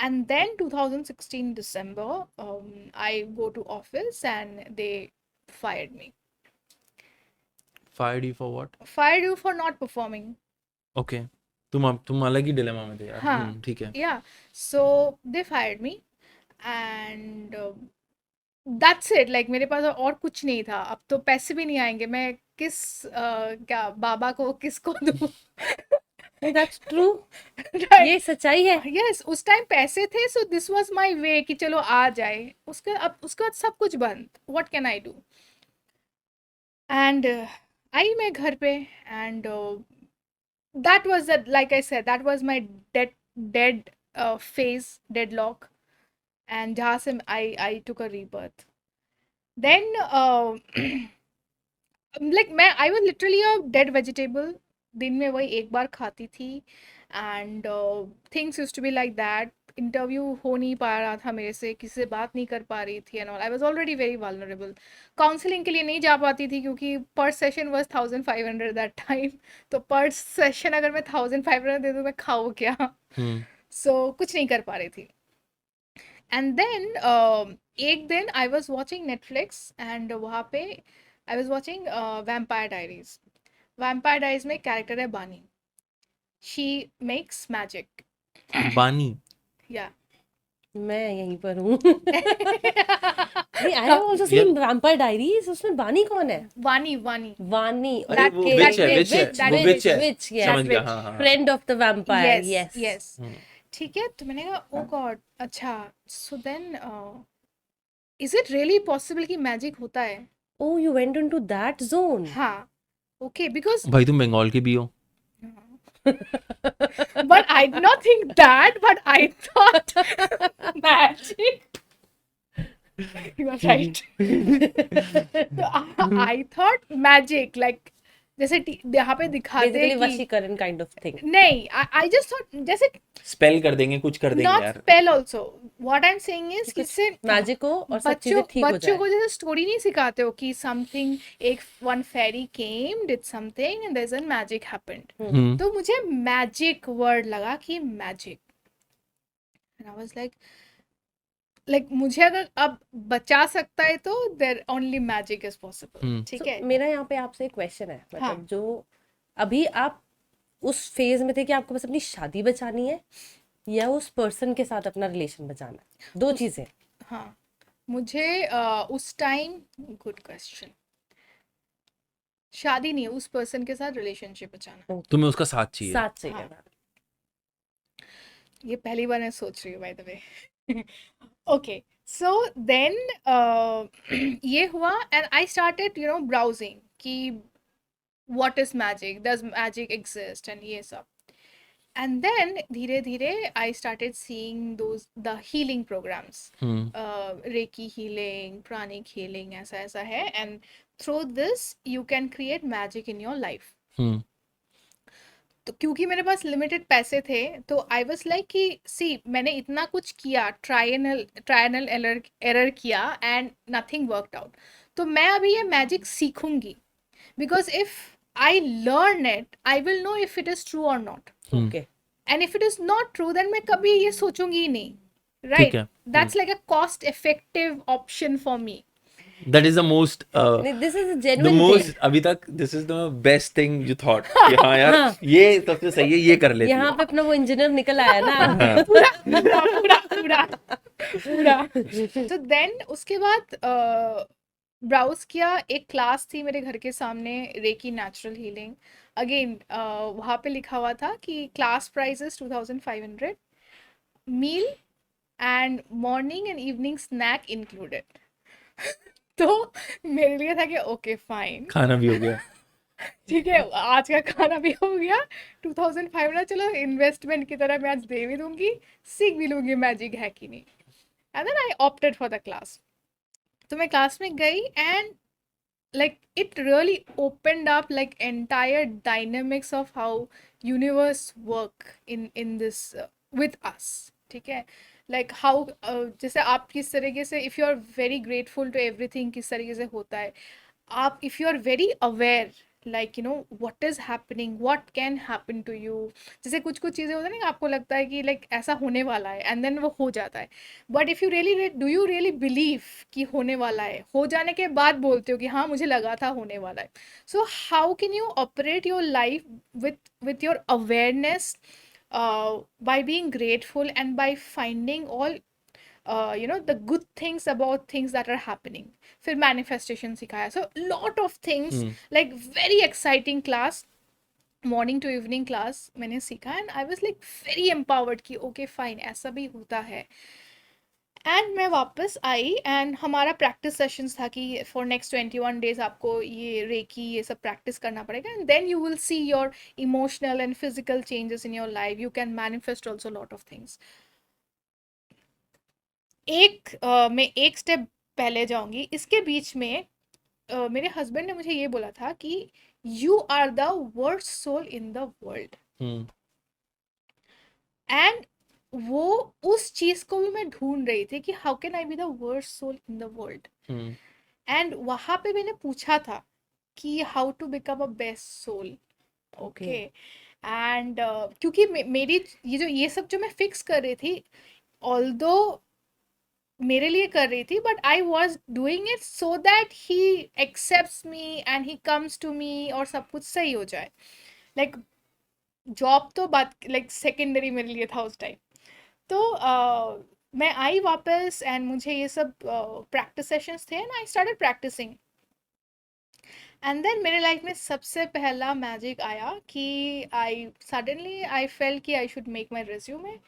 And then 2016 December, I go to office and they fired me. Fired you for what? Fired you for not performing. Okay. तुम अलग ही डिलेमा में थे यार. हाँ. ठीक है. Yeah. So they fired me and that's it. Like मेरे पास और कुछ नहीं था. अब तो पैसे भी नहीं आएंगे. मैं क्या बाबा को किसको दूँ? That's true. Right. ये सच्चाई है. Yes, उस टाइम पैसे थे, so this was my way कि चलो आ जाए. उसके बाद सब कुछ बंद. What can I do? And आई मैं घर पे and that was like I said, that was my dead phase, deadlock. And जहाँ से I took a rebirth. Then like I was literally a dead vegetable. दिन में वही एक बार खाती थी. And things used to be like that. Interview हो नहीं पा रहा था मेरे से, किसी से बात नहीं कर पा रही थी and all. I was already very vulnerable. Counselling के लिए नहीं जा पाती थी, क्योंकि पर सेशन वाज 1500 दैट टाइम. तो पर सेशन अगर मैं 1500 दे दूँ, मैं खाऊँ क्या? सो कुछ नहीं कर पा रही थी. एंड देन एक दिन I was watching Netflix and वहाँ पे I was watching vampire diaries. Vampire diaries में कैरेक्टर है बानी. She makes magic. बानी. या मैं यहीं पर हूँ. नहीं, I have also seen Vampire Diaries. उसमें बानी कौन है? वानी. अरे वो witch है. Witch, yeah. समझ गया. हाँ. Friend of the vampire. Yes. ठीक है. तो मैंने कहा ओ गॉड, अच्छा. So then is it really possible कि मैजिक होता है? Oh, you went into that zone. हाँ. ओके, बिकॉज भाई तुम बंगाल के भी हो. but I did not think that, but I thought magic. You are right. I thought magic, like जैसे यहाँ पे दिखाते Basically हैं कि वशीकरण kind of thing. नहीं, I just thought जैसे स्पेल कर देंगे, कुछ कर देंगे not यार. spell also. What I'm saying is कि इससे मैजिक हो और सब चीजें ठीक हो बच्चों को जाए. जैसे स्टोरी नहीं सिखाते हो कि समथिंग, एक one ferry came, did something and there is a magic happened. तो मुझे मैजिक वर्ड लगा कि magic. And I was like मुझे अगर अब बचा सकता है तो there only magic is possible. ठीक है. मेरा यहाँ पे आपसे एक क्वेश्चन है. मतलब हाँ. जो अभी आप उस फेज में थे कि आपको बस अपनी शादी बचानी है या उस पर्सन के साथ अपना रिलेशन बचाना है, दो चीजें. हाँ, मुझे उस टाइम, गुड क्वेश्चन, शादी नहीं, उस पर्सन के साथ रिलेशनशिप बचाना. तुम्हें उसका साथ चाहिए. साथ चाहिए. हाँ. ये पहली बार मैं सोच रही हूँ by the way. Okay, so then ये हुआ एंड आई स्टार्टेड ब्राउजिंग कि what is magic, does magic exist and ये सब. एंड देन धीरे धीरे I started seeing those the healing programs, reiki healing, pranic healing, ऐसा है. And through this you can create magic in your life. तो क्योंकि मेरे पास लिमिटेड पैसे थे, तो आई वाज लाइक कि सी मैंने इतना कुछ किया, ट्रायल एरर किया एंड नथिंग वर्कड आउट. तो मैं अभी ये मैजिक सीखूंगी, because if I learn it I will know if it is true और not. Okay. And if it is not true then मैं कभी ये सोचूंगी ही नहीं. Right. That's like a cost effective option for me. That is the most This is a the genuine most thing. अभी तक this is the best thing you thought कि हाँ यार ये सबसे सही है, ये कर लेती यहाँ है. पे अपना वो इंजीनियर निकल आया ना. पूरा. तो देन उसके बाद ब्राउज़ किया, एक क्लास थी मेरे घर के सामने, रेकी नेचुरल हीलिंग। अगेन वहाँ पे लिखा हुआ था कि class price is 2500, meal and morning and evening snack included. तो मेरे लिए था कि ओके फाइन, खाना भी हो गया। ठीक है, आज का खाना भी हो गया, 2500, चलो इन्वेस्टमेंट की तरह मैं आज दे भी दूंगी, सीख भी लूंगी मैजिक है कि नहीं। And then I opted for the class. तो मैं क्लास में गई and like it really opened up like entire dynamics of how universe work in this with us, ठीक है, like how जैसे आप किस तरीके से if you are very grateful to everything किस तरीके से होता है, आप if you are very aware like you know what is happening, what can happen to you, जैसे कुछ कुछ चीज़ें होती है ना, आपको लगता है कि like ऐसा होने वाला है एंड देन वो हो जाता है, but if you really do you really believe कि होने वाला है, हो जाने के बाद बोलते हो कि हाँ मुझे लगा था होने वाला है। So how can you operate your life with your awareness, by being grateful and by finding all you know the good things about things that are happening। फिर manifestation सिखाया, so lot of things, like very exciting class, morning to evening class मैंने सीखा and I was like very empowered कि okay fine ऐसा भी होता है। And मैं वापस आई एंड हमारा प्रैक्टिस सेशंस था कि फॉर नेक्स्ट 21 डेज आपको ये रेकी ये सब प्रैक्टिस करना पड़ेगा and then you will see your emotional and physical changes in your life, you can manifest also lot of things. मैं एक स्टेप पहले जाऊंगी, इसके बीच में मेरे हस्बैंड ने मुझे ये बोला था कि you are the worst soul in the world. Hmm and वो उस चीज को भी मैं ढूंढ रही थी कि how can I be the worst soul in the world. Hmm and वहां पे मैंने पूछा था कि how to become a best soul. Okay. Okay. And क्योंकि मेरी ये सब जो मैं फिक्स कर रही थी, ऑल्दो मेरे लिए कर रही थी, but I was doing it so that he accepts me and he comes to me और सब कुछ सही हो जाए। लाइक जॉब तो बात लाइक सेकेंडरी मेरे लिए था उस टाइम। तो मैं आई वापस एंड मुझे ये सब प्रैक्टिस सेशंस थे and I started practicing. And then मेरे लाइफ में सबसे पहला मैजिक आया कि आई फेल कि I should make my resume.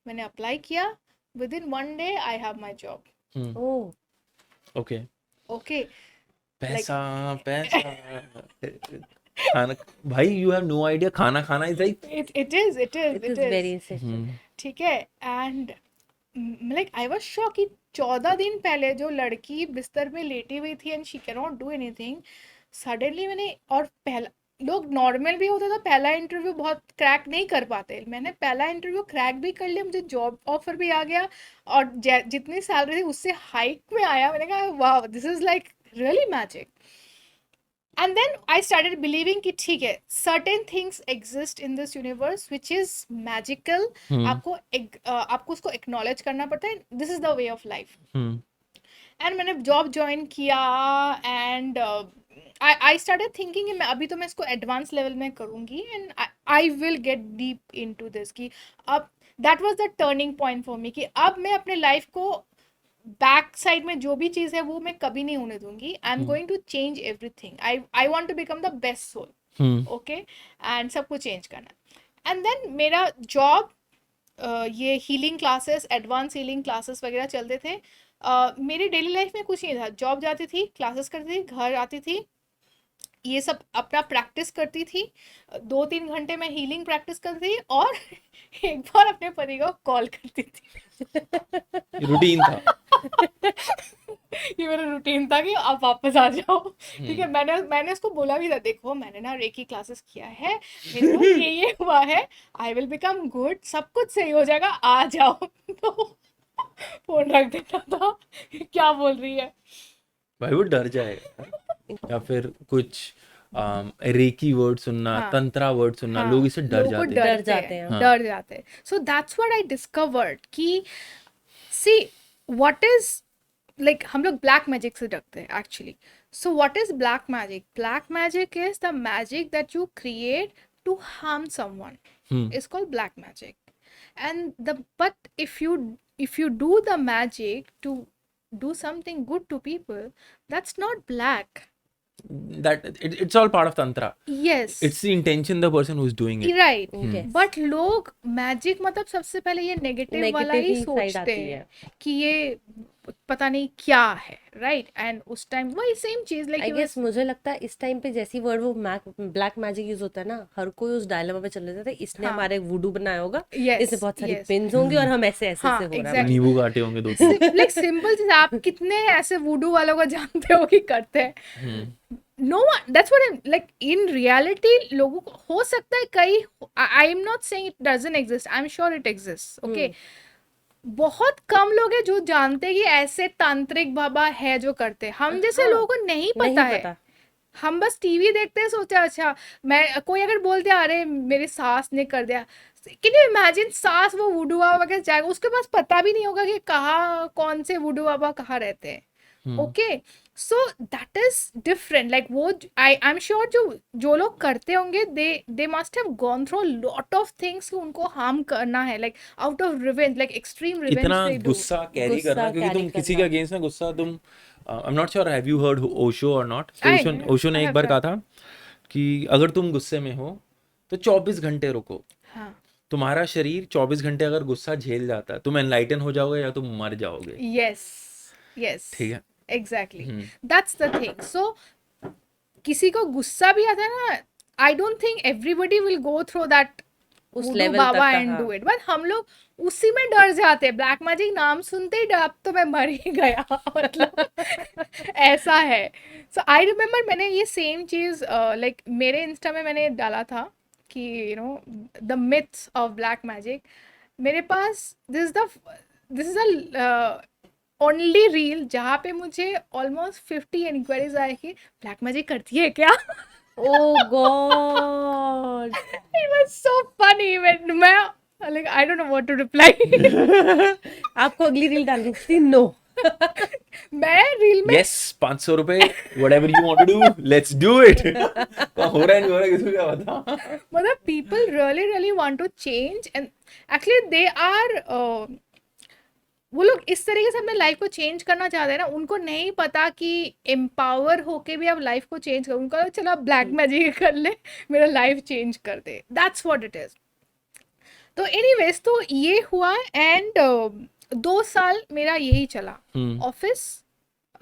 मैंने अप्लाई किया, within 1 day I have my job. Hmm Oh, okay. Okay. Like पैसा पैसा खाना। भाई यू हैव नो आइडिया, खाना खाना is like. it is very essential. ठीक है। And like I was shock कि 14 दिन पहले जो लड़की बिस्तर में लेटी हुई थी and she can not do anything, suddenly मैंने, और पहला, लोग नॉर्मल भी होता था पहला इंटरव्यू बहुत क्रैक नहीं कर पाते, मैंने पहला इंटरव्यू क्रैक भी कर लिया, मुझे जॉब ऑफर भी आ गया और जितनी सैलरी थी उससे हाइक में आया। मैंने कहा वाह this is like really magic. And then I started believing कि ठीक है, certain things exist in this universe which is magical. आपको उसको एक्नॉलेज करना पड़ता है, this is the way of life. And मैंने जॉब ज्वाइन किया एंड आई स्टार्टेड थिंकिंग मैं अभी तो मैं इसको एडवांस लेवल में करूँगी and I will get deep into this कि अब that was the turning point for me कि अब मैं अपने लाइफ को बैक साइड में जो भी चीज़ है वो मैं कभी नहीं होने दूंगी। I am going to change everything, I want to become the best soul. Okay. And सबको चेंज करना। एंड देन मेरा जॉब, ये healing classes, advance healing classes वगैरह चलते थे। मेरी डेली लाइफ में कुछ नहीं था, जॉब जाती थी, क्लासेस करती थी, घर आती थी, ये सब अपना प्रैक्टिस करती थी, 2-3 घंटे में हीलिंग प्रैक्टिस करती थी और एक बार अपने पति को कॉल करती थी। रूटीन था। ये मेरा रूटीन था कि आप वापस आ जाओ। ठीक है, मैंने उसको बोला भी था, देखो मैंने ना रेकी क्लासेस किया है, मेरे को ये हुआ है, आई विल बिकम गुड, सब कुछ सही हो जाएगा, आ जाओ। तो फोन रख देता था, क्या बोल रही है। भाई वो डर जाएगा। या फिर कुछ रेकी वर्ड सुनना, हाँ तंत्रा वर्ड सुनना, हाँ, लोग इससे डर लोग जाते हैं। डर डरते जाते हैं, हैं। डर जाते हैं। So that's what I discovered कि सी व्हाट इज लाइक हम लोग ब्लैक मैजिक से डरते हैं actually. So what is black magic? Black magic is the magic that you create to harm someone, is called black magic. And the but if you do the magic to do something good to people, that's not black. It's all part of tantra. Yes. It's the intention, the person who's doing it. Right Yes. But लोग magic मतलब सबसे पहले ये negative वाला negative ही ही side सोचते आती हैं है. कि ये पता नहीं क्या है, राइट? एंड उस टाइम वही सेम चीज आई लाइक गेस मुझे लगता है इस टाइम पे जैसी वर्ड वो ब्लैक मैजिक यूज होता है ना, हर कोई उस डायलेमा पे चल रहा था, इसने हाँ. हमारे वुडू बनाया होगा, यस इसमें बहुत सारी यस पिन्स होंगी और हम ऐसे ऐसे हाँ, से हो रहा है exactly. नींबू काटे होंगे 2-3. लाइक सिंपल चीज, आप कितने ऐसे वुडू वालों को जानते हो कि करते हैं? No one, that's what like in reality लोगों को हो सकता है कई, I am not saying it doesn't exist, I am sure it exist, okay? बहुत कम लोग हैं जो जानते हैं कि ऐसे तांत्रिक बाबा है जो करते हैं. हम जैसे हाँ, लोगों को नहीं नहीं पता है. पता. हम बस टीवी देखते हैं, सोचा अच्छा, मैं कोई अगर बोल दिया अरे मेरी सास ने कर दिया, कैन यू इमेजिन सास वो वुडू बाबा के जाएगा, उसके पास पता भी नहीं होगा कि कहाँ कौन से वुडू बाबा कहाँ रहते हैं. Okay, so that is different. Like वो आई एम श्योर जो लोग करते होंगे they must have gone through lot of things कि उनको हार्म करना है, like out of revenge, like extreme revenge इतना दे डू. गुस्सा कैरी गुस्सा करना, क्योंकि तुम carry किसी के करना. अगेंस्ट में गुस्सा, तुम आई am not sure, have you heard Osho और नॉट? ओशो ने I एक have बार कहा heard. था कि अगर तुम गुस्से में हो तो 24 घंटे रुको. हाँ, तुम्हारा शरीर 24 घंटे अगर गुस्सा झेल जाता है, तुम एनलाइटन हो जाओगे या तुम मर जाओगे. यस यस ठीक है. Exactly, that's the thing. So किसी को गुस्सा भी आता है ना, I don't think everybody will go through that उस वुडू लेवल बाबा तक एंड का. डू इट, बट हम लोग उसी में डर जाते हैं. ब्लैक मैजिक नाम सुनते ही अब तो मैं मर ही गया मतलब ऐसा है. सो आई रिमेम्बर मैंने ये सेम चीज लाइक मेरे इंस्टा में मैंने डाला था कि you know the myths of black magic. मेरे पास this is the only reel जहाँ पे मुझे ऑलमोस्ट 50 इंक्वायरीज आए कि ब्लैक मैजिक करती है क्या. Oh God. It was so funny when मैं like I don't know what to reply. आपको अगली रील डालनी थी. नो. मैं रील में यस, 500 रुपए, whatever you want to do, let's do it. क्या हो रहा है, नहीं हो रहा है, किसी को क्या पता. मतलब people really want to change and actually they are वो लोग इस तरीके से अपने लाइफ को चेंज करना चाहते हैं ना, उनको नहीं पता कि एम्पावर होके भी आप लाइफ को चेंज करो. उनको चलो आप ब्लैक मैजिक कर ले, मेरा लाइफ चेंज कर दे. That's what it is. तो एनीवेज, तो ये हुआ एंड 2 साल मेरा यही चला. ऑफिस,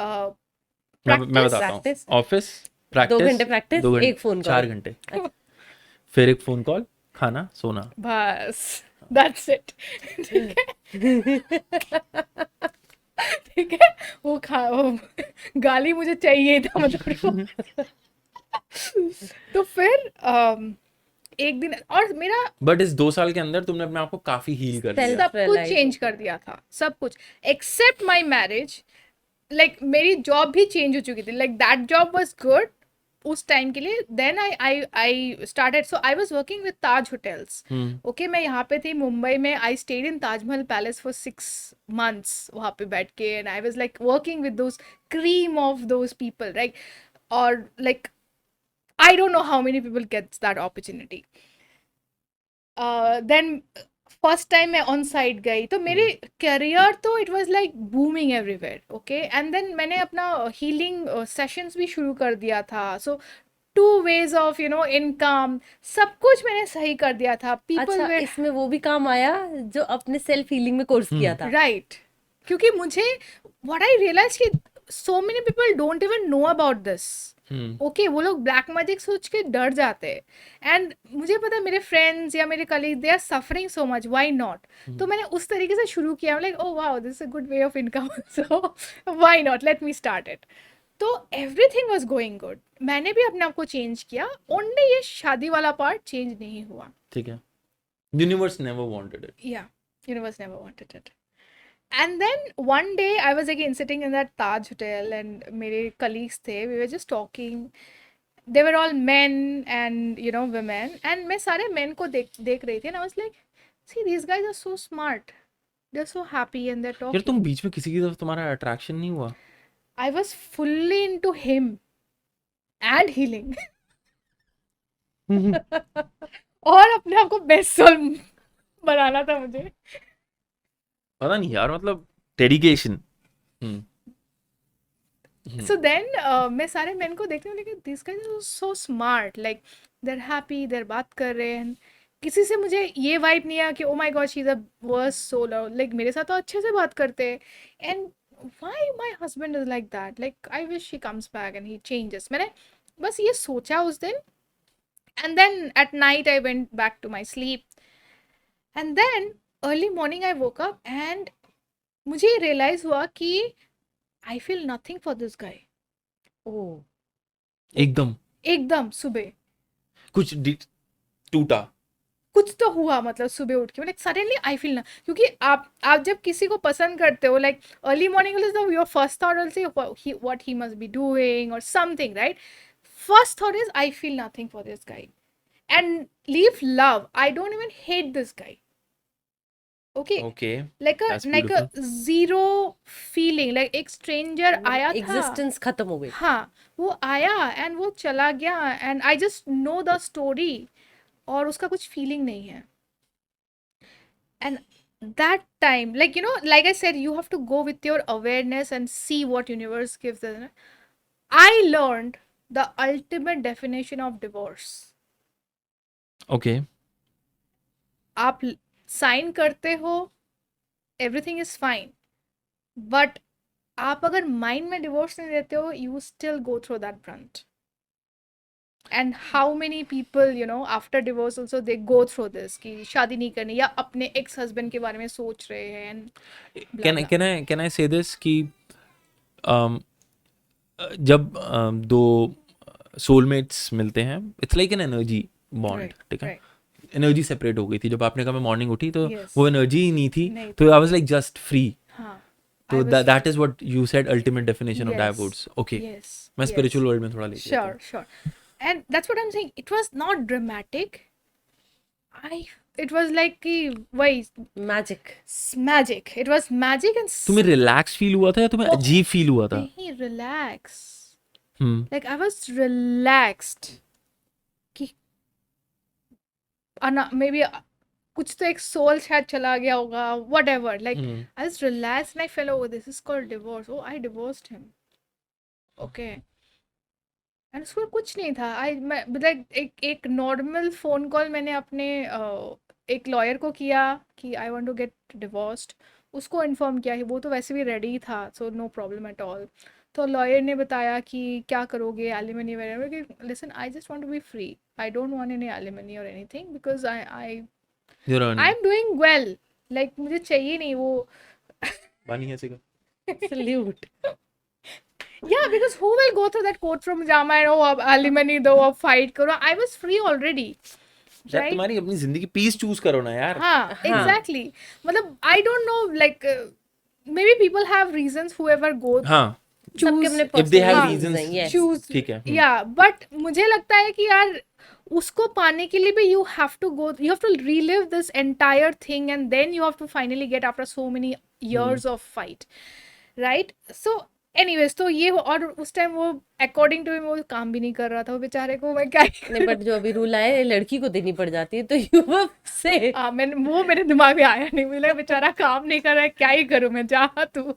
मैं बताता हूँ. practice. ऑफिस, 2 घंटे प्रैक्टिस, प्रैक्टिस, 2 घंटे, एक फोन 4 कॉल. घंटे, फिर एक फोन कॉल, खाना, सोना. बस दैट्स इट. ठीक है ठीक है. वो गाली मुझे चाहिए था मतलब. तो फिर एक दिन और मेरा बट इस 2 साल के अंदर तुमने अपने आप को काफी हील कर Self- दिया. सब कुछ realize चेंज कर दिया था, सब कुछ एक्सेप्ट माई मैरिज. लाइक मेरी जॉब भी चेंज हो चुकी थी. Like that job was good उस टाइम के लिए. Then I started, so I was working with Taj hotels. Okay, मैं यहाँ पे थी मुंबई में. I stayed in Taj Mahal palace for 6 months वहाँ पे बैठ के, and I was like working with those cream of those people, right? और like I don't know how many people gets that opportunity. Then first time मैं on site गई तो मेरे career तो it was like booming everywhere, okay? And then मैंने अपना healing sessions भी शुरू कर दिया था. So 2 ways of income, सब कुछ मैंने सही कर दिया था. People अच्छा, were इसमें वो भी काम आया जो अपने सेल्फ हीलिंग में कोर्स किया था. right, क्योंकि मुझे what I realized कि so many people don't even know about this. Okay, वो लोग ब्लैक मैजिक सोच के डर जाते हैं. एंड मुझे पता है मेरे फ्रेंड्स या मेरे colleague they are suffering so much, why not? तो मैंने उस तरीके से शुरू किया. Like oh wow, this is a good way of income, so why not, let me start it. तो एवरीथिंग वाज गोइंग गुड. मैंने भी अपने आप को चेंज किया. ओनली ये शादी वाला पार्ट चेंज नहीं हुआ. ठीक है. Universe never wanted it. Yeah, universe never wanted it. And then one day I was again sitting in that Taj hotel and मेरे colleagues थे, we were just talking. They were all men and women, and मैं सारे men को देख रही थी, and I was like, see, these guys are so smart, they're so happy and they're यार talking. तुम बीच में किसी की तरफ तुम्हारा अट्रैक्शन नहीं हुआ? I was fully into him and healing. और अपने आप को बेस्ट सोल बनाना था मुझे. पता नहीं यार, मतलब डेडिकेशन. So then मैं सारे men को देखती हूँ लेकिन these guys are so smart, like they're happy, they're बात कर रहे हैं, किसी से मुझे ये वाइब नहीं आया कि oh my god she's a worst soul, like मेरे साथ तो अच्छे से बात करते हैं. And why my husband is like that, like I wish he comes back and he changes. मैंने बस ये सोचा उस दिन. And then at night I went back to my sleep, and then early morning I woke up and मुझे ये realize हुआ कि I feel nothing for this guy. ओह, एकदम सुबह कुछ टूटा. कुछ तो हुआ, मतलब सुबह उठ के लाइक सडनली आई फील ना, क्योंकि आप जब किसी को पसंद करते हो like early morning your first thought will say what he must be doing और something, right? First thought is I feel nothing for this guy and leave love. I don't even hate this guy. Okay, Okay, like that's a zero feeling, like एक stranger आया था, existence खत्म हो गई. हाँ वो आया एंड वो चला गया and I just know the story और उसका कुछ फीलिंग नहीं है. And that time, like like I said, you have to go with your awareness and see what universe gives us. I learned the ultimate definition of divorce. okay. आप sign करते हो, everything is fine, but आप अगर mind में divorce नहीं देते हो, you still go through that Brunt. And how many people after divorce also they go through this कि शादी नहीं करनी या अपने एक्स हस्बैंड के बारे में सोच रहे हैं and Can I say this कि um, जब दो सोलमेट्स मिलते हैं, it's like an energy bond, ठीक है? एनर्जी सेपरेट हो गई थी जब आपने कहा मैं मॉर्निंग उठी तो Yes. वो एनर्जी ही नहीं थी, नहीं तो I was like just free. हाँ, तो that is what you said, ultimate definition of Yes. Divorce. Okay, yes, मैं yes. स्पिरिचुअल वर्ल्ड में थोड़ा ले लिया Sure, sure. And that's what I'm saying. It was not dramatic. It was like कि वही magic. magic. It was magic and तुम्हें relax feel हुआ था या तुम्हें अजीब फील हुआ था? नहीं, relax. Hmm. Like I was relaxed. कि maybe कुछ तो एक soul शायद चला गया होगा, whatever. Like I was relaxed and I felt, oh, this is called divorce. Oh, I divorced him. Okay. And उसको कुछ नहीं था. लाइक एक नॉर्मल फ़ोन कॉल मैंने अपने एक लॉयर को किया कि I want to get divorced. उसको इन्फॉर्म किया कि वो तो वैसे भी रेडी था, so no problem at all. तो लॉयर ने बताया कि क्या करोगे, एलिमनी वगैरह, कि listen I just want to be free, I don't want any alimony और anything because I You're earning. Am doing well, like मुझे चाहिए नहीं वो. बानी है सिगा. Salute. Yeah, because who will go through that courtroom drama and अब alimony दो, अब fight करो. I was free already. यार तुम्हारी अपनी जिंदगी पीस चूज करो ना यार. हाँ, exactly. मतलब I don't know, like maybe people have reasons, whoever go हाँ, सबके अपने if they have personal reasons, reasons हैं, yes. choose. ठीक है. Yeah, but मुझे लगता है कि यार उसको पाने के लिए भी you have to relive this entire thing and then you have to finally get after so many years of fight, right? So anyways, तो ये और उस टाइम वो अकॉर्डिंग टू वो काम भी नहीं कर रहा था, वो बेचारे को मैं क्या ही नहीं, बट जो अभी रूल आया है लड़की को देनी पड़ जाती है, तो यू से वो मेरे दिमाग में आया नहीं. मुझे लगा बेचारा काम नहीं कर रहा है, क्या ही करूं मैं, जा तू.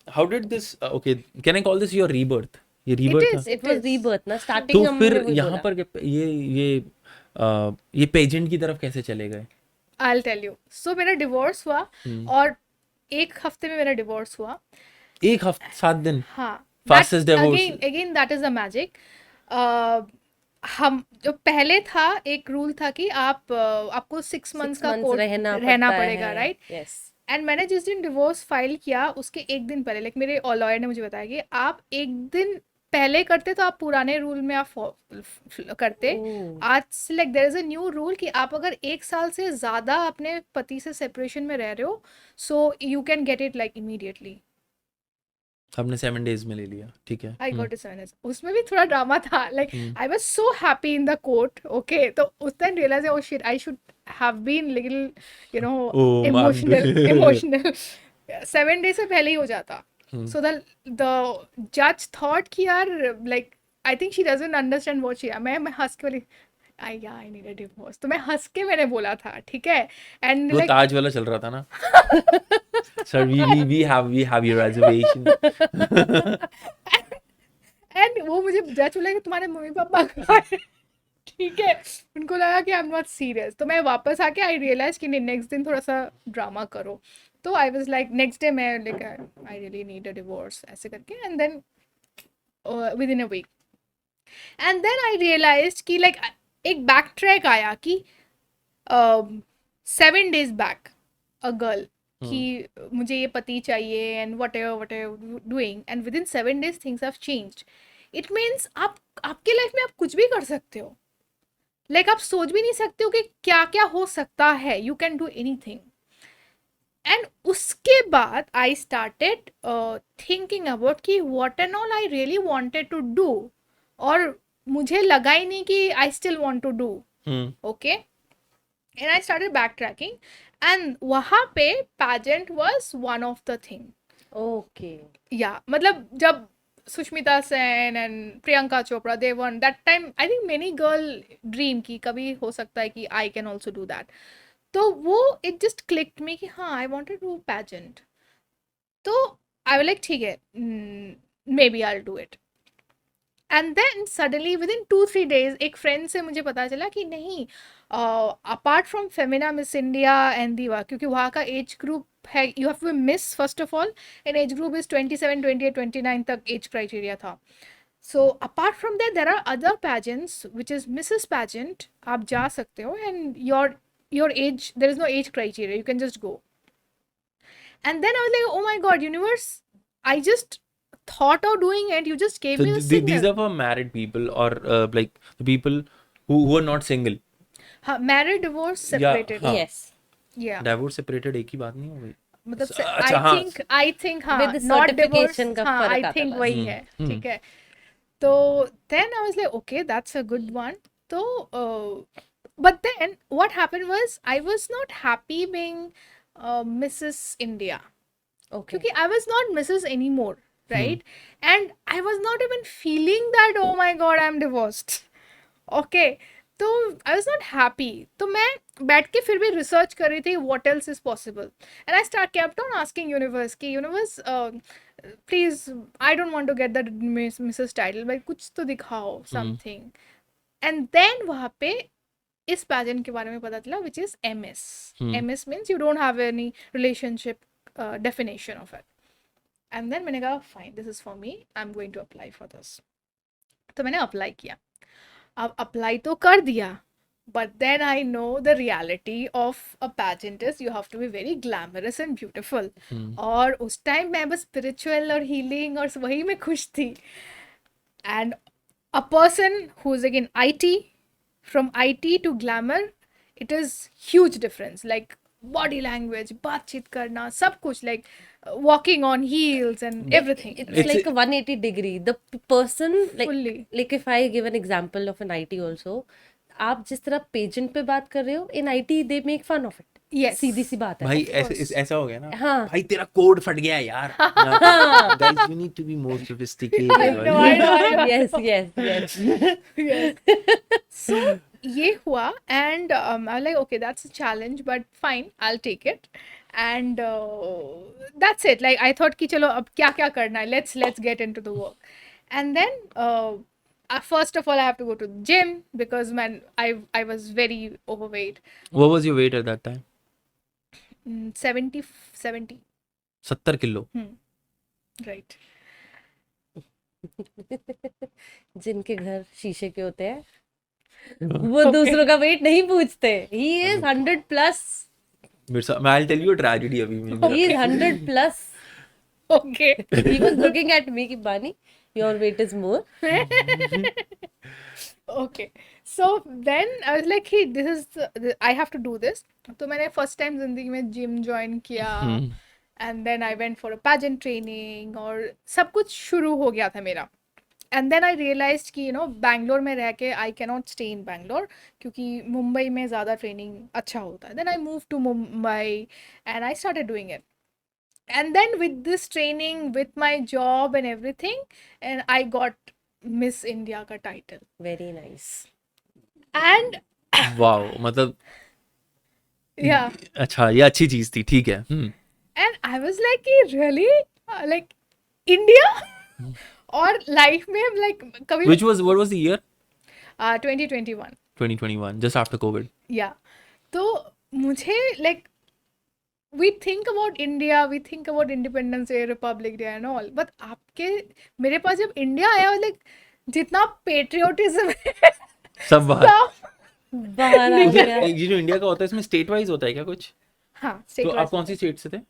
How did this okay, can I call this your rebirth? ये rebirth था? इट वाज रीबर्थ ना, तो स्टार्टिंग हमने फिर वही यहाँ बोला. पर ये पेजेंट की तरफ कैसे चले गए? I'll tell you. So मेरा डिवोर्स हुआ और 1 हफ्ते में मेरा डिवोर्स हुआ. 1 हफ्ते 7 दिन. हाँ, Fastest divorce. again that is the magic. हम जो पहले था एक रूल था कि आपको 6 months का कोर्ट रहना पड़ेगा, राइट? यस. एंड मैंने जिस दिन डिवोर्स फाइल किया उसके एक दिन पहले, लाइक मेरे लॉयर ने मुझे बताया कि आप एक दिन पहले करते तो आप पुराने रूल में आप करते. आज से like there is a new rule कि आप अगर 1 साल से ज़्यादा अपने पति से सेपरेशन में रह रहे हो, so you can get it like immediately. आपने 7 days में ले लिया, ठीक है. I got it 7 years. उसमें भी थोड़ा ड्रामा था. Like I was so happy in the court. Okay, तो उस time realize oh shit, I should have been little, Oh, emotional. 7 days से पहले ही हो जाता. So the judge thought कि यार like I think she doesn't understand what she. मैं हंस के बोली आई नीड अ डिवोर्स, तो मैं हंस के मैंने बोला था, ठीक है, एंड वो लाइक ताज वाला चल रहा था ना, sir we have your reservation. And वो मुझे जज बोला कि तुम्हारे मम्मी पापा कहाँ हैं? ठीक है, उनको लगा कि आई एम नॉट सीरियस, तो मैं वापस आके आई रियलाइज कि नहीं, नेक्स्ट दिन थोड़ा सा ड्रामा करो। तो I was like next day मैं like I really need a divorce ऐसे करके, and then within a week, and then I realise कि लाइक एक बैक ट्रैक आया कि 7 days बैक अ गर्ल कि मुझे ये पति चाहिए and what ever doing, and with in 7 days things have changed. It means आप आपके लाइफ में आप कुछ भी कर सकते हो, लाइक आप सोच भी नहीं सकते हो कि क्या क्या हो सकता है, you can do anything. And उसके बाद आई स्टार्टेड थिंकिंग अबाउट कि what and all I really wanted to do, और मुझे लगा ही नहीं कि I still want to do, okay, and I started back tracking, and वहाँ पे pageant was one of the thing. Okay. या मतलब जब Sushmita Sen and Priyanka Chopra they won that time, I think many girl dream की कभी हो सकता है कि I can also do that. तो वो इट जस्ट क्लिक्ड मी कि हाँ आई वांटेड टू पैजेंट। तो आई वाज लाइक ठीक है, maybe I will do it. And then suddenly within 2-3 days एक फ्रेंड से मुझे पता चला कि नहीं, apart from Femina miss India and Diva, क्योंकि वहाँ का एज ग्रुप है, you have to miss first of all, an age group is 27, 28, 29 तक एज क्राइटेरिया था। So apart from that there are other pageants which is Mrs pageant, आप जा सकते हो, and your age, there is no age criteria, you can just go. And then I was like, oh my god, universe, I just thought of doing it. You just gave So me the these signal. are for married people or like the people who are not single. हाँ, married, divorce, separated. हाँ. Yes. Yeah. Divorce separated एक ही बात नहीं हो गई? मतलब अच्छा, हाँ. I think हाँ, With the not divorce, certification का हाँ, फर्क I आता think बस। वही है, ठीक है। तो then I was like, okay, that's a good one. तो but then what happened was I was not happy being Mrs. India. Okay. क्योंकि I was not Mrs. anymore, right? And I was not even feeling that, oh my god, I'm divorced. Okay. तो I was not happy. तो मैं बैठ के फिर भी research कर रही थी what else is possible. And I kept on asking universe कि universe, please, I don't want to get that Mrs. title, but कुछ तो दिखाओ something. And then वहाँ पे इस पैजेंट के बारे में पता चला, which is MS. MS means you don't have any relationship definition of it. And then मैंने कहा fine, this is for me, I'm going to apply for this. तो मैंने अप्लाई किया। अब अप्लाई तो कर दिया, but then I know the reality of a pageant is you have to be very glamorous and beautiful. और उस time मैं बस spiritual और healing और वही में खुश थी। And a person who is again IT, from IT to glamour, it is huge difference. Like body language, बातचीत करना, सब कुछ, like walking on heels and everything. It's like a 180 degree. The person, Fully. like if I give an example of an IT also, आप जिस तरह pageant पे बात कर रहे हो, in IT they make fun of it. Yes. सीधी सी बात है। भाई ऐसा हो गया ना, हाँ। भाई तेरा कोड फट गया है यार, guys you need to be more sophisticated. I know. Yes, yes, yes. Yes. So ये हुआ, and I was like, okay, that's a challenge, but fine, I'll take it. And that's it. Like I thought कि चलो अब क्या क्या करना है, let's get into the work. And then first of all I have to go to the gym because man I was very overweight. What was your weight at that time? 70 70 kilo. right. जिनके घर शीशे के होते हैं वो दूसरों का wait नहीं पूछते। He is 100+. I'll tell you a tragedy अभी में. He is 100+. Okay. He was looking at me कि बानी, your weight is more. Okay. So then I was like, hey, this is I have to do this. तो मैंने first time जिंदगी में gym join किया, and then I went for a pageant training और सब कुछ शुरू हो गया था मेरा. And then I realized कि बैंगलोर में रह के I cannot stay in Bangalore क्योंकि मुंबई में ज़्यादा ट्रेनिंग अच्छा होता है. Then I moved to Mumbai and I started doing it. And then with this training, with my job and everything, and I got Miss India का title. Very nice. And wow, मतलब या अच्छा, ये अच्छी चीज थी, ठीक है। एंड आई वाज लाइक कि रियली लाइक इंडिया और लाइफ में लाइक कभी what was the year? 2021 2021, just after Covid. या तो मुझे like we think about India, we think about Independence Day, Republic Day and all, but आपके मेरे पास जब इंडिया आया लाइक जितना पेट्रियोटिज्म है सब बाहर। सब बाहर आ मुझे गया। ये जो इंडिया का होता है इसमें स्टेट वाइज होता है क्या कुछ? हाँ तो स्टेट आप कौन सी स्टेट से थे?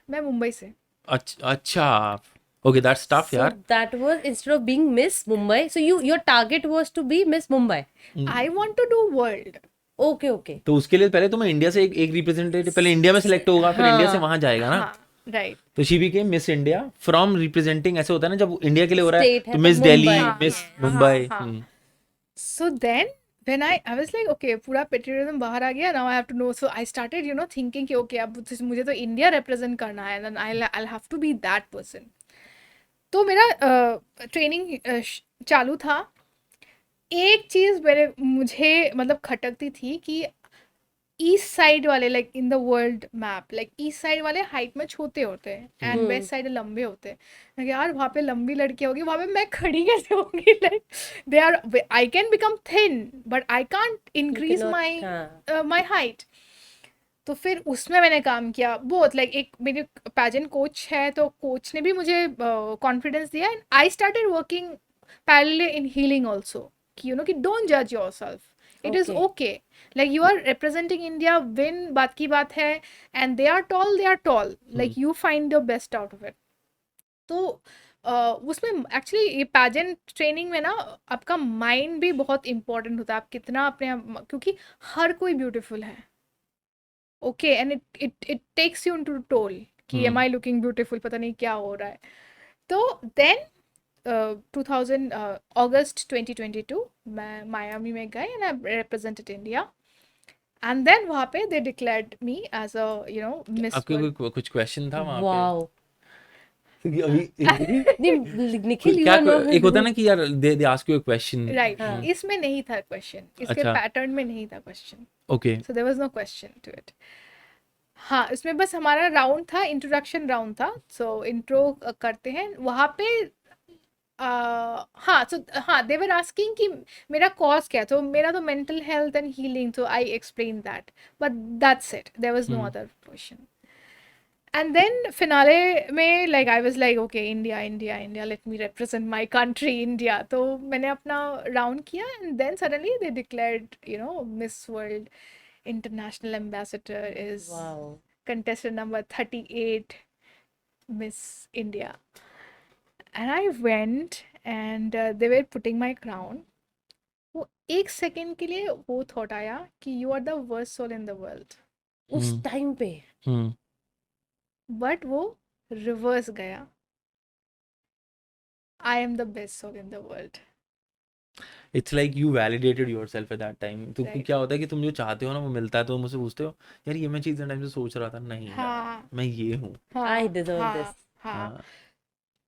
मैं मुंबई से अच्छा, ओके, दैट्स टफ So यार। that was instead of being Miss Mumbai, so your target was to be Miss Mumbai. I want to do world Okay, okay. तो उसके लिए पहले तो मैं इंडिया से एक रिप्रेजेंटेटिव, पहले इंडिया में सिलेक्ट होगा, फिर इंडिया से हाँ। वहां जाएगा ना। हाँ राइट तो she became miss India from representing, ऐसे होता है ना जब इंडिया के लिए हो रहा है State है तो तो मिस दिल्ली, मुंबई। मिस हाँ, मुंबई। हाँ। So then when I was like okay पूरा पेट्रियोटिज्म बाहर आ गया, now I have to know, so I started you know thinking कि okay अब मुझे तो इंडिया रिप्रेजेंट करना है, then I'll have to be that person. तो मेरा ट्रेनिंग चालू था। एक चीज़ मुझे मतलब खटकती थी कि ईस्ट साइड वाले like in the world map like east side वाले हाइट में छोटे होते हैं एंड वेस्ट साइड लंबे होते हैं। मैं कहा, यार वहाँ पे लंबी लड़कियाँ होगी, वहाँ पे मैं खड़ी कैसे होंगी, like they are I can become thin but I can't increase cannot, माई हाँ। My height. तो फिर उसमें मैंने काम किया बहुत, लाइक एक मेरे पैजेंट कोच है तो कोच ने भी मुझे कॉन्फिडेंस दिया and I started working parallel in healing also कि यू नो कि डोंट जज yourself, it is Okay. Okay, like you are representing India, win बात की बात है, and they are tall, like you find the best out of it. तो उसमें actually ये पैजेंट ट्रेनिंग में ना आपका माइंड भी बहुत इंपॉर्टेंट होता है, आप कितना क्योंकि हर कोई ब्यूटीफुल है, okay, and it takes you into toll कि एम आई लुकिंग ब्यूटीफुल, पता नहीं क्या हो रहा है। तो देन 2000 अगस्त 2022 मैं मायामी में गए and I represented India and then वहाँ पे they declared me as a you know Miss आपके कुछ क्वेश्चन था वहां पे? Wow. क्योंकि अभी नहीं, निखिल, you क्या are not. एक होता है ना कि यार they ask you a question. Right, हाँ। इसमें नहीं था क्वेश्चन, इसके अच्छा। पैटर्न में नहीं था question, okay, so there was no question to it. हाँ, इसमें बस हमारा राउंड था, इंट्रोडक्शन राउंड था, सो इंट्रो करते हैं वहाँ पे। हाँ, सो हाँ, दे वर आस्किंग कि मेरा कॉज क्या है, तो मेरा तो mental health and healing, so I explain that, but that's it, there was no other question. And then finale में like I was like okay India, let me represent my country India. तो मैंने अपना round किया and then suddenly they declared you know Miss World International Ambassador is Wow. contestant number 38 Miss India. And I went and they were putting my crown. वो एक second के लिए वो thought आया कि you are the worst soul in the world. उस time पे but वो रिवर्स गया, I am the best soul in the world. It's like you validated yourself at that time. तो Right. क्या होता है कि तुम जो चाहते हो ना वो मिलता है, तो मुझसे पूछते हो यार ये मैं चीज़ टाइम से सोच रहा था, नहीं यार, हाँ मैं ये हूँ। I deserve हाँ, this. हाँ। हाँ,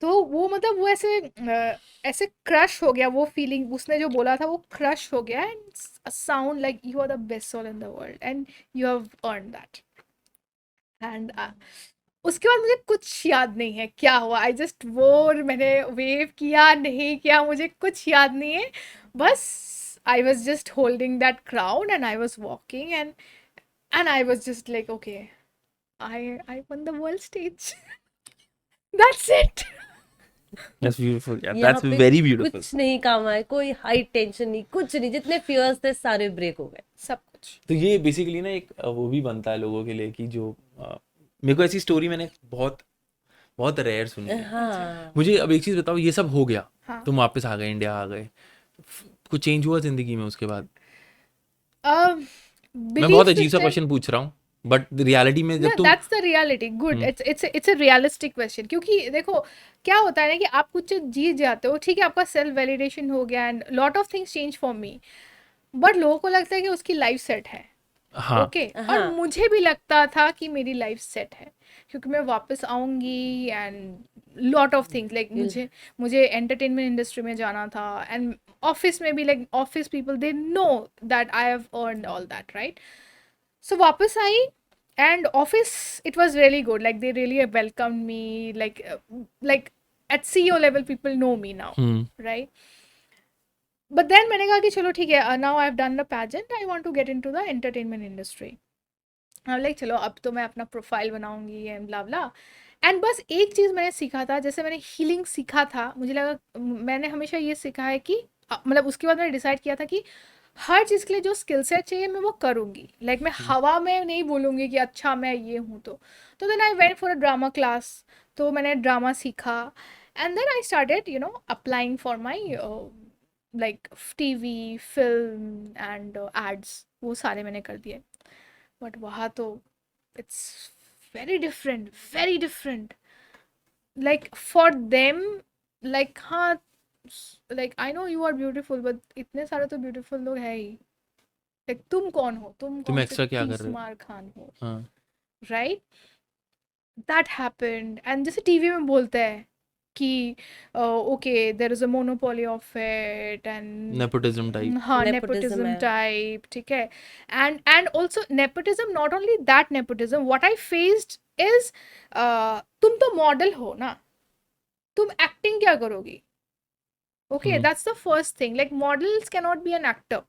तो वो मतलब वो ऐसे क्रश हो गया, वो फीलिंग उसने जो बोला था वो क्रश हो गया and sound like you are the best soul in the world and you have earn that. And उसके बाद मुझे कुछ याद नहीं है क्या हुआ, आई जस्ट वो मैंने वेव किया नहीं किया मुझे कुछ याद नहीं है, बस I was just holding that crown and I was walking and I was just like okay I one the world stage, that's it. that's beautiful, yeah, यहाँ that's पे very beautiful. कुछ नहीं काम आया, कोई हाइट टेंशन नहीं, कुछ नहीं, जितने फियर्स थे सारे ब्रेक हो गए। सब कुछ तो ये बेसिकली ना एक वो भी बनता है लोगों के लिए कि जो मेरे को ऐसी स्टोरी मैंने बहुत बहुत रेयर सुनी है। हाँ। मुझे अब एक चीज़ बताओ, ये सब हो गया, हाँ। तुम वापस आ गए, इंडिया आ गए, कुछ चेंज हुआ जिंदगी में उसके बाद? मैं बहुत अजीब सा क्वेश्चन पूछ रहा हूँ बट रियलिटी में जब तुम that's the reality, good, it's a realistic question, क्योंकि देखो क्या होता है ना कि आप कुछ जीत जाते हो, ठीक है, आपका सेल्फ वैलिडेशन हो गया and lot of things change for me, but लोगों को लगता है कि उसकी लाइफ सेट है, हाँ ओके और हाँ मुझे भी लगता था कि मेरी लाइफ सेट है क्योंकि मैं वापस आऊंगी and lot of things like you'll मुझे मुझे एंटरटेनमेंट इंडस्ट्री में जाना था एंड ऑफिस में भी like office people they know that I have earned all that right so वापस आई and office it was really good like they really welcomed me like at CEO level people know me now hmm right but then मैंने कहा कि चलो ठीक है now I've done the pageant I want to get into the entertainment industry like चलो अब तो मैं अपना प्रोफाइल बनाऊंगी एंड ब्ला ब्ला एंड बस एक चीज़ मैंने सीखा था जैसे मैंने हीलिंग सीखा था मुझे लगा मैंने हमेशा ये सीखा है कि मतलब उसके बाद मैंने डिसाइड किया था कि हर चीज़ के लिए जो स्किल सेट चाहिए मैं वो करूँगी लाइक मैं हवा में नहीं बोलूँगी कि अच्छा मैं ये हूँ तो then I went for a drama class तो मैंने ड्रामा सीखा and then I started you know applying for my like TV film and ads वो सारे मैंने कर दिए बट वहाँ तो it's very different like for them like हाँ like I know you are beautiful but इतने सारे तो beautiful लोग है ही like तुम कौन हो तुम तुम कौन से एक्स्ट्रा क्या कर रहे हो? तीसमार खान हो हाँ right that happened and जैसे टीवी में बोलते हैं कि okay there is a monopoly of it and nepotism type. हाँ nepotism nepotism है type ठीक है and also nepotism not only that nepotism what I faced is तुम तो मॉडल हो ना तुम एक्टिंग क्या करोगी okay hmm that's the first thing like models cannot be an actor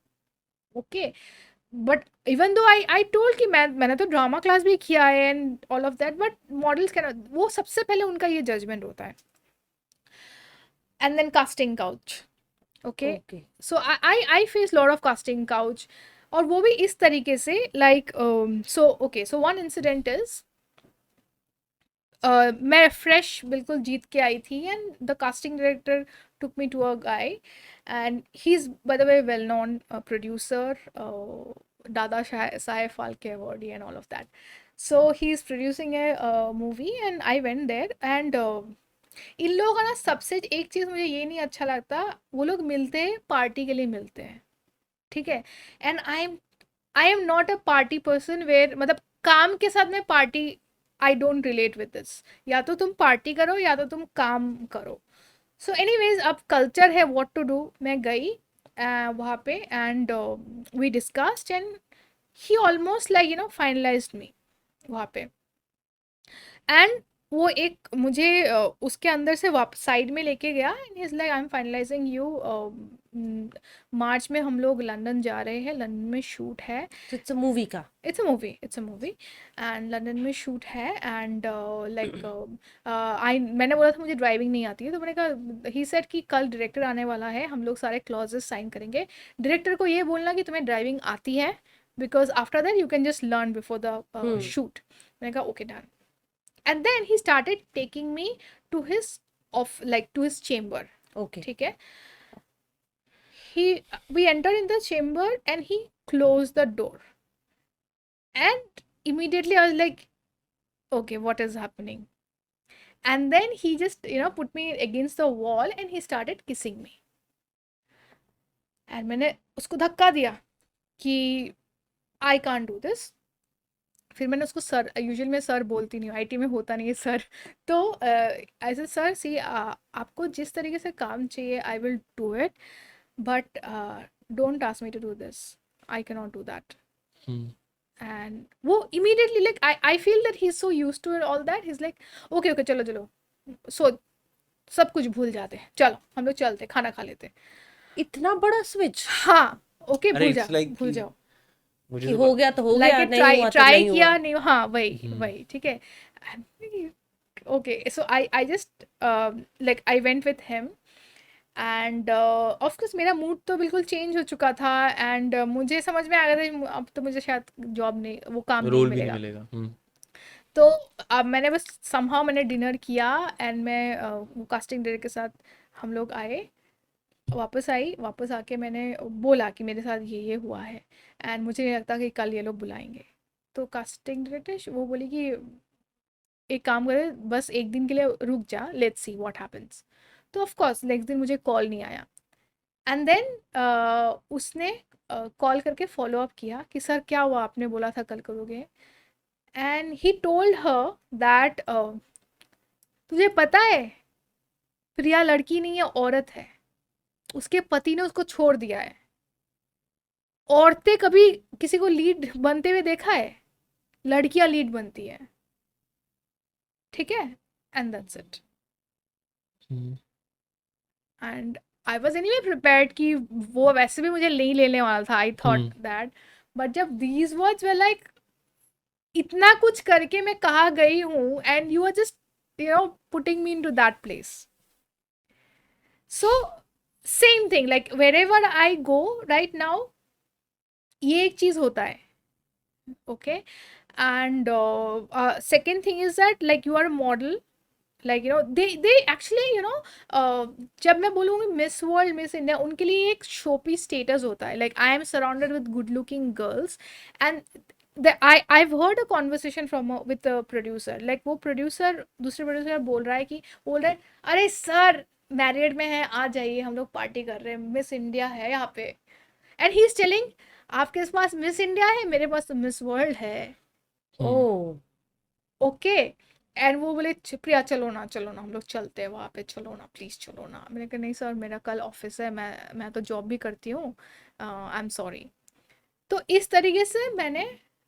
okay but even though I told कि मैंने तो ड्रामा क्लास भी किया है and all of that but models cannot वो सबसे पहले उनका ये जजमेंट होता है and then casting couch okay okay so I face lot of casting couch और वो भी इस तरीके से like so okay so one incident is मैं फ्रेश बिल्कुल जीत के आई थी and the casting director took me to a guy and he's by the way well known producer Dada Saheb Phalke awardee and all of that so he's producing a movie and I went there and इन लोगों का ना सबसे एक चीज़ मुझे ये नहीं अच्छा लगता वो लोग मिलते हैं पार्टी के लिए मिलते हैं ठीक है and I am not a party person where मतलब काम के साथ में party I don't relate with this या तो तुम पार्टी करो या तो तुम काम करो सो एनीवेज अब कल्चर है व्हाट टू डू मैं गई वहाँ पे and we discussed and he almost like you know finalised me वहाँ पे एंड वो एक मुझे उसके अंदर से वापस साइड में लेके गया and is like I am finalising you March में हम लोग लंदन जा रहे हैं लंदन में शूट है तो इट्स अ मूवी का it's a movie and London में शूट है एंड लाइक आई मैंने बोला था मुझे ड्राइविंग नहीं आती है तो मैंने कहा ही सेड कि कल डायरेक्टर आने वाला है हम लोग सारे क्लॉजेस साइन करेंगे डायरेक्टर को ये बोलना कि तुम्हें ड्राइविंग आती है because after that you can just learn before the shoot मैंने कहा okay done and then he started taking me to his to his chamber okay ठीक है he we entered in the chamber and he closed the door and immediately I was like okay what is happening and then he just you know put me against the wall and he started kissing me and मैंने उसको धक्का दिया कि I can't do this फिर मैंने उसको sir usual मैं sir बोलती नहीं हूँ आईटी में होता नहीं है सर तो ऐसे सर सी आपको जिस तरीके से काम चाहिए I will do it but don't ask me to do this I can not do that and वो immediately like I feel that he is so use to all that he is like okay okay चलो चलो सो सब कुछ भूल जाते हैं चलो हम लोग चलते खाना खा लेते इतना बड़ा स्विच हाँ ओके अरे भूल it's जा like भूल कि जाओ मुझे कि तो हो गया तो हो लाइक गया it नहीं try हुआ तो try नहीं हुआ किया नहीं हाँ वही हम्म वही ठीक है okay so I just like I went with him end of course मेरा मूड तो बिल्कुल चेंज हो चुका था एंड मुझे समझ में आ गया था अब तो मुझे शायद जॉब नहीं वो काम नहीं रोल भी नहीं मिलेगा मिलेगा। तो अब मैंने बस समहाउ मैंने डिनर किया एंड मैं कास्टिंग डायरेक्टर के साथ हम लोग आए वापस आई वापस आके मैंने बोला कि मेरे साथ ये हुआ है एंड मुझे नहीं लगता कि कल ये लोग बुलाएंगे तो कास्टिंग डायरेक्टर वो बोली कि एक काम करे बस एक दिन के लिए रुक जा लेट्स सी व्हाट हैपेंस तो ऑफ कोर्स नेक्स्ट दिन मुझे कॉल नहीं आया एंड देन उसने कॉल करके फॉलो अप किया कि सर क्या हुआ, आपने बोला था कल करोगे. And he told her that तुझे पता है प्रिया लड़की नहीं है, औरत है. उसके पति ने उसको छोड़ दिया है. औरतें कभी किसी को लीड बनते हुए देखा है? लड़कियां लीड बनती है. ठीक है. And that's it. Hmm, and I was anyway prepared कि वो वैसे भी मुझे नहीं लेने वाला था. I thought that. बट जब दीज वर्ड्स वर लाइक इतना कुछ करके मैं कहाँ गई हूँ and you are just putting me into that place. So same thing like wherever I go right now, ये एक चीज होता है. Okay. And second thing is that like you are model, like they actually जब मैं बोलूँगी miss world miss India, उनके लिए एक शोपी स्टेटस होता है. Like I am surrounded with good looking girls and I've heard a conversation with the producer. Like वो producer दूसरे प्रोड्यूसर बोल रहा है अरे सर मैरिड में है, आ जाइए, हम लोग पार्टी कर रहे हैं, मिस इंडिया है यहाँ पे. एंड ही इज टेलिंग आपके पास मिस इंडिया है, मेरे पास तो मिस वर्ल्ड है. ओह, ओके. एंड वो बोले प्रिया चलो ना हम लोग चलते हैं वहाँ पे, चलो ना प्लीज़ चलो ना. मैंने कहा नहीं सर मेरा कल ऑफिस है, मैं तो जॉब भी करती हूँ, आई एम सॉरी. तो इस तरीके से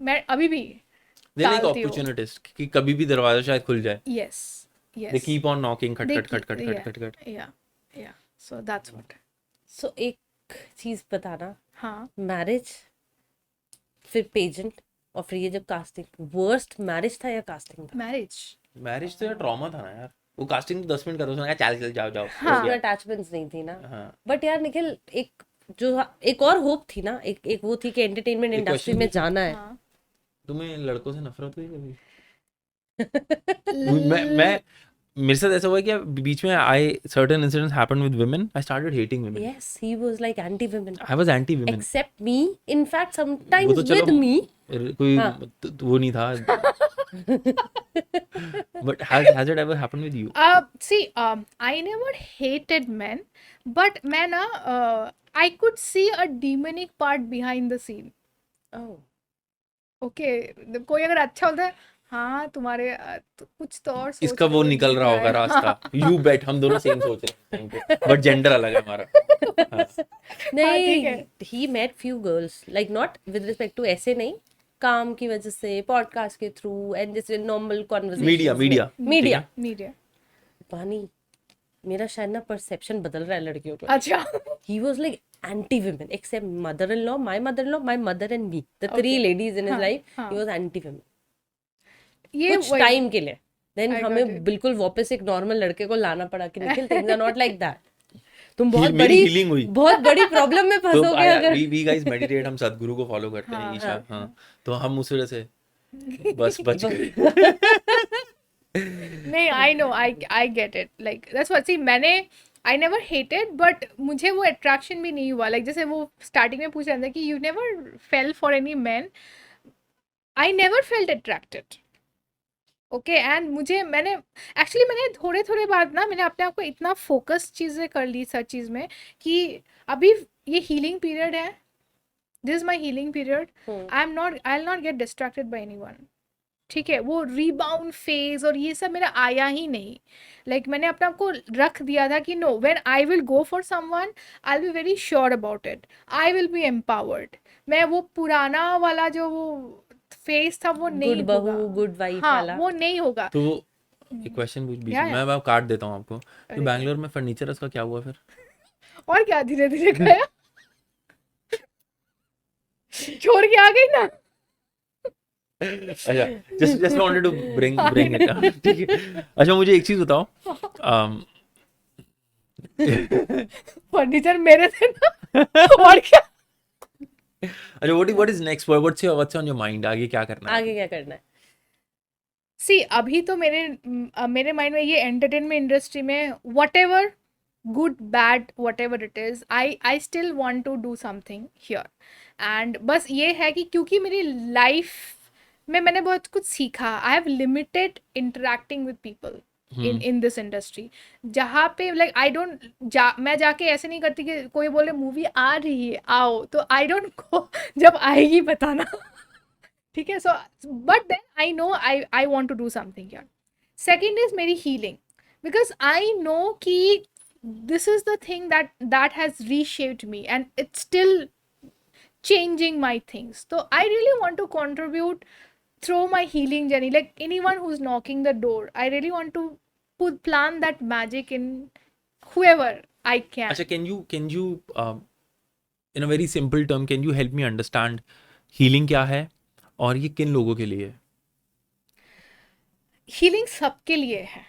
मैं अभी भी they're like टालती हूँ. opportunist कि कभी भी दरवाजा शायद खुल जाए. Yes They yes. keep on knocking, खट खट खट खट खट खट खट. या सो दैट्स व्हाट. सो एक चीज बताना, हाँ. मैरिज फिर पेजेंट और फिर ये जब कास्टिंग, वर्स्ट मैरिज था या कास्टिंग था? मैरिज तो यार ट्रॉमा था ना यार. वो कास्टिंग तो 10 मिनट कर दो, उसने कहा चल चल जाओ जाओ. हाँ. हो गया. अटैचमेंट्स नहीं थी ना. हाँ. बट यार निखिल, एक और होप थी ना, एक वो थी कि एंटरटेनमेंट एक इंडस्ट्री question में पूछूं? जाना है. हाँ. तुम्हें लड़कों से नफरत हुई कभी? मैं मेरे साथ ऐसा हुआ है कि बीच में I certain incidents happened with women, I started hating women. Yes, he was like anti women, I was anti women. Except me, in fact वो समटाइम्स तो चलो विद मी. कोई हाँ. वो नहीं था. But has it ever happened with you? See, I never hated men, but man, I could see a demonic part behind the scene. Oh, Okay, कोई अगर अच्छा होता है, हाँ तुम्हारे कुछ तो और सोच इसका रहे वो हो, निकल दिख रहा होगा है. रास्ता. You bet, हम दोनों सेम सोच रहे हैं बट जेंडर अलग है हमारा. हाँ. ठीक नहीं, है. He met few girls, like not with respect to, ऐसे नहीं, काम की वजह से, पॉडकास्ट के थ्रू एंड जैसे नॉर्मल कॉन्वर्सेशन. मीडिया. Media. पानी, मेरा शायद ना परसेप्शन बदल रहा है लड़कियों को. अच्छा. He was like anti women except mother-in-law, my mother and me, the three Okay. ladies in his हाँ, life. हाँ. He was anti women ये कुछ वही. टाइम के लिए. देन I got हमें it. बिल्कुल वापस एक नॉर्मल लड़के को लाना पड़ा कि Nikhil, things are not like that. तुम मेरी healing हुई. बहुत बड़ी प्रॉब्लम में तो फंसोगे अगर. we guys meditate, हम सदगुरु को फॉलो करते हैं. हाँ. ईशा. हाँ. तो हम उस वजह से बस बच गए. नहीं, I get it. Like that's what. See, I never hated, but मुझे वो attraction भी नहीं हुआ. Like जैसे वो starting में पूछ रहा था कि you never fell for any man. I never felt attracted. Okay, and मैंने थोड़े बाद ना मैंने अपने आप को इतना फोकस चीज़ें कर ली हर चीज़ में कि अभी ये हीलिंग पीरियड है. This is my healing period. I will not get distracted by anyone. ठीक है. वो रीबाउंड फेज और ये सब मेरा आया ही नहीं. लाइक मैंने अपने आप को रख दिया था कि no, when I will go for someone I will be very sure about it. I will be empowered. मैं वो पुराना वाला जो वो फेस था वो नहीं गुड बहू, होगा. गुड वाइफ हाँ, वाला. वो नहीं होगा. तो एक क्वेश्चन पूछ बीच Yeah, में, yeah. मैं काट देता हूँ आपको. तो अरे. बैंगलोर में फर्नीचर उसका क्या हुआ फिर? और क्या धीरे धीरे गया. छोड़ के आ गई ना. अच्छा, just wanted to bring it up. ठीक है. अच्छा, मुझे एक चीज बताओ. फर्नीचर मेरे थे ना. और क्या. अच्छा, what is next? What's on your mind? आगे क्या करना है? आगे क्या करना है? सी अभी तो मेरे माइंड में ये एंटरटेनमेंट इंडस्ट्री में whatever good bad whatever it is, I still want to do something here. And बस ये है कि क्योंकि मेरी लाइफ में मैंने बहुत कुछ सीखा. I have limited interacting with people. in this industry, जहाँ पे like I don't मैं जाके ऐसे नहीं करती कि कोई बोले मूवी आ रही है आओ, तो I don't go जब आएगी बताना ठीक है. So but then I know I want to do something here. Second is मेरी healing, because I know कि this is the thing that has reshaped me and it's still changing my things. So I really want to contribute through my healing journey. Like anyone who's knocking the door, I really want to plant that magic in whoever I can. अच्छा, can you in a very simple term can you help me understand healing क्या है और ये किन लोगों के लिए है? हीलिंग सबके लिए है.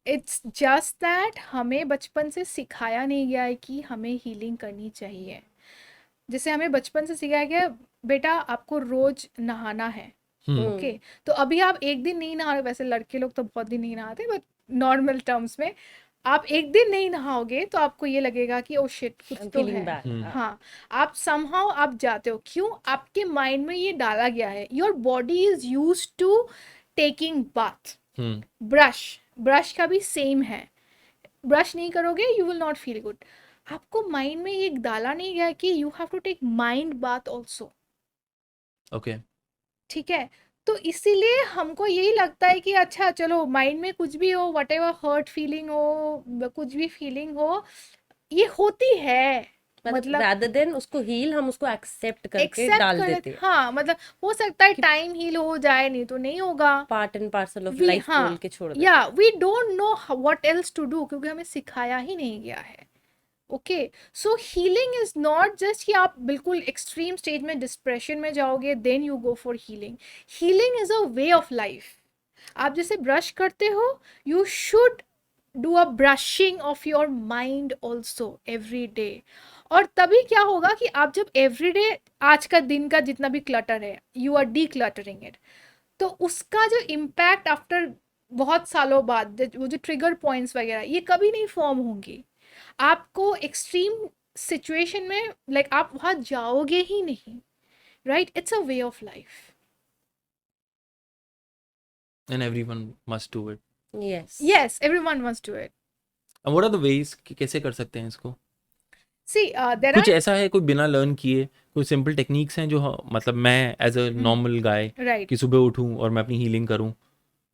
इट्स जस्ट दैट हमें बचपन से सिखाया नहीं गया है कि हमें हीलिंग करनी चाहिए. जैसे हमें बचपन से सिखाया गया बेटा आपको रोज नहाना है. ओके, तो अभी आप एक दिन नहीं नहा रहे, वैसे लड़के लोग तो बहुत दिन नहीं नहाते, बट नॉर्मल टर्म्स में आप एक दिन नहीं नहाओगे तो आपको ये लगेगा कि ओ शिट कुछ तो फीलिंग है. बैड. हाँ, आप समहाउ आप जाते हो. क्यों? आपके माइंड में ये डाला गया है. Your body is used to taking bath. Brush का भी सेम है. ब्रश नहीं करोगे you will not feel good. आपको माइंड में ये डाला नहीं गया कि you have to take mind bath also. Okay, ठीक है, तो इसीलिए हमको यही लगता है कि अच्छा चलो माइंड में कुछ भी हो, वट एवर हर्ट फीलिंग हो, कुछ भी फीलिंग हो, ये होती है. मतलब rather than उसको हील, हम उसको एक्सेप्ट करके एक्सेप्ट डाल कर देते हैं. हाँ, मतलब हो सकता है टाइम हील हो जाए, नहीं तो नहीं होगा. Part and parcel of We- life हाँ, बोल के छोड़ देते या we don't know what else to do, क्योंकि हमें सिखाया ही नहीं गया है. Okay, so healing is not just कि आप बिल्कुल एक्सट्रीम स्टेज में डिप्रेशन में जाओगे then you go for healing. Healing is a way of life. आप जैसे ब्रश करते हो, you should do a brushing of your mind also every day. और तभी क्या होगा कि आप जब एवरी डे आज का दिन का जितना भी क्लटर है you R D cluttering it, तो उसका जो इम्पैक्ट आफ्टर बहुत सालों बाद वो जो ट्रिगर पॉइंट्स वगैरह ये कभी नहीं फॉर्म होंगी. आपको एक्सट्रीम सिचुएशन में लाइक आप वहाँ जाओगे ही नहीं. Right, it's a way of life. and everyone must do it. हैं. Yes. Yes, everyone must do it. And what are the ways कि कैसे कर सकते हैं इसको? सी देयर कुछ आर ऐसा है कोई बिना लर्न किए कोई सिंपल टेक्निक्स हैं जो मतलब मैं as a normal guy right. कि सुबह उठूं और मैं अपनी हीलिंग करूं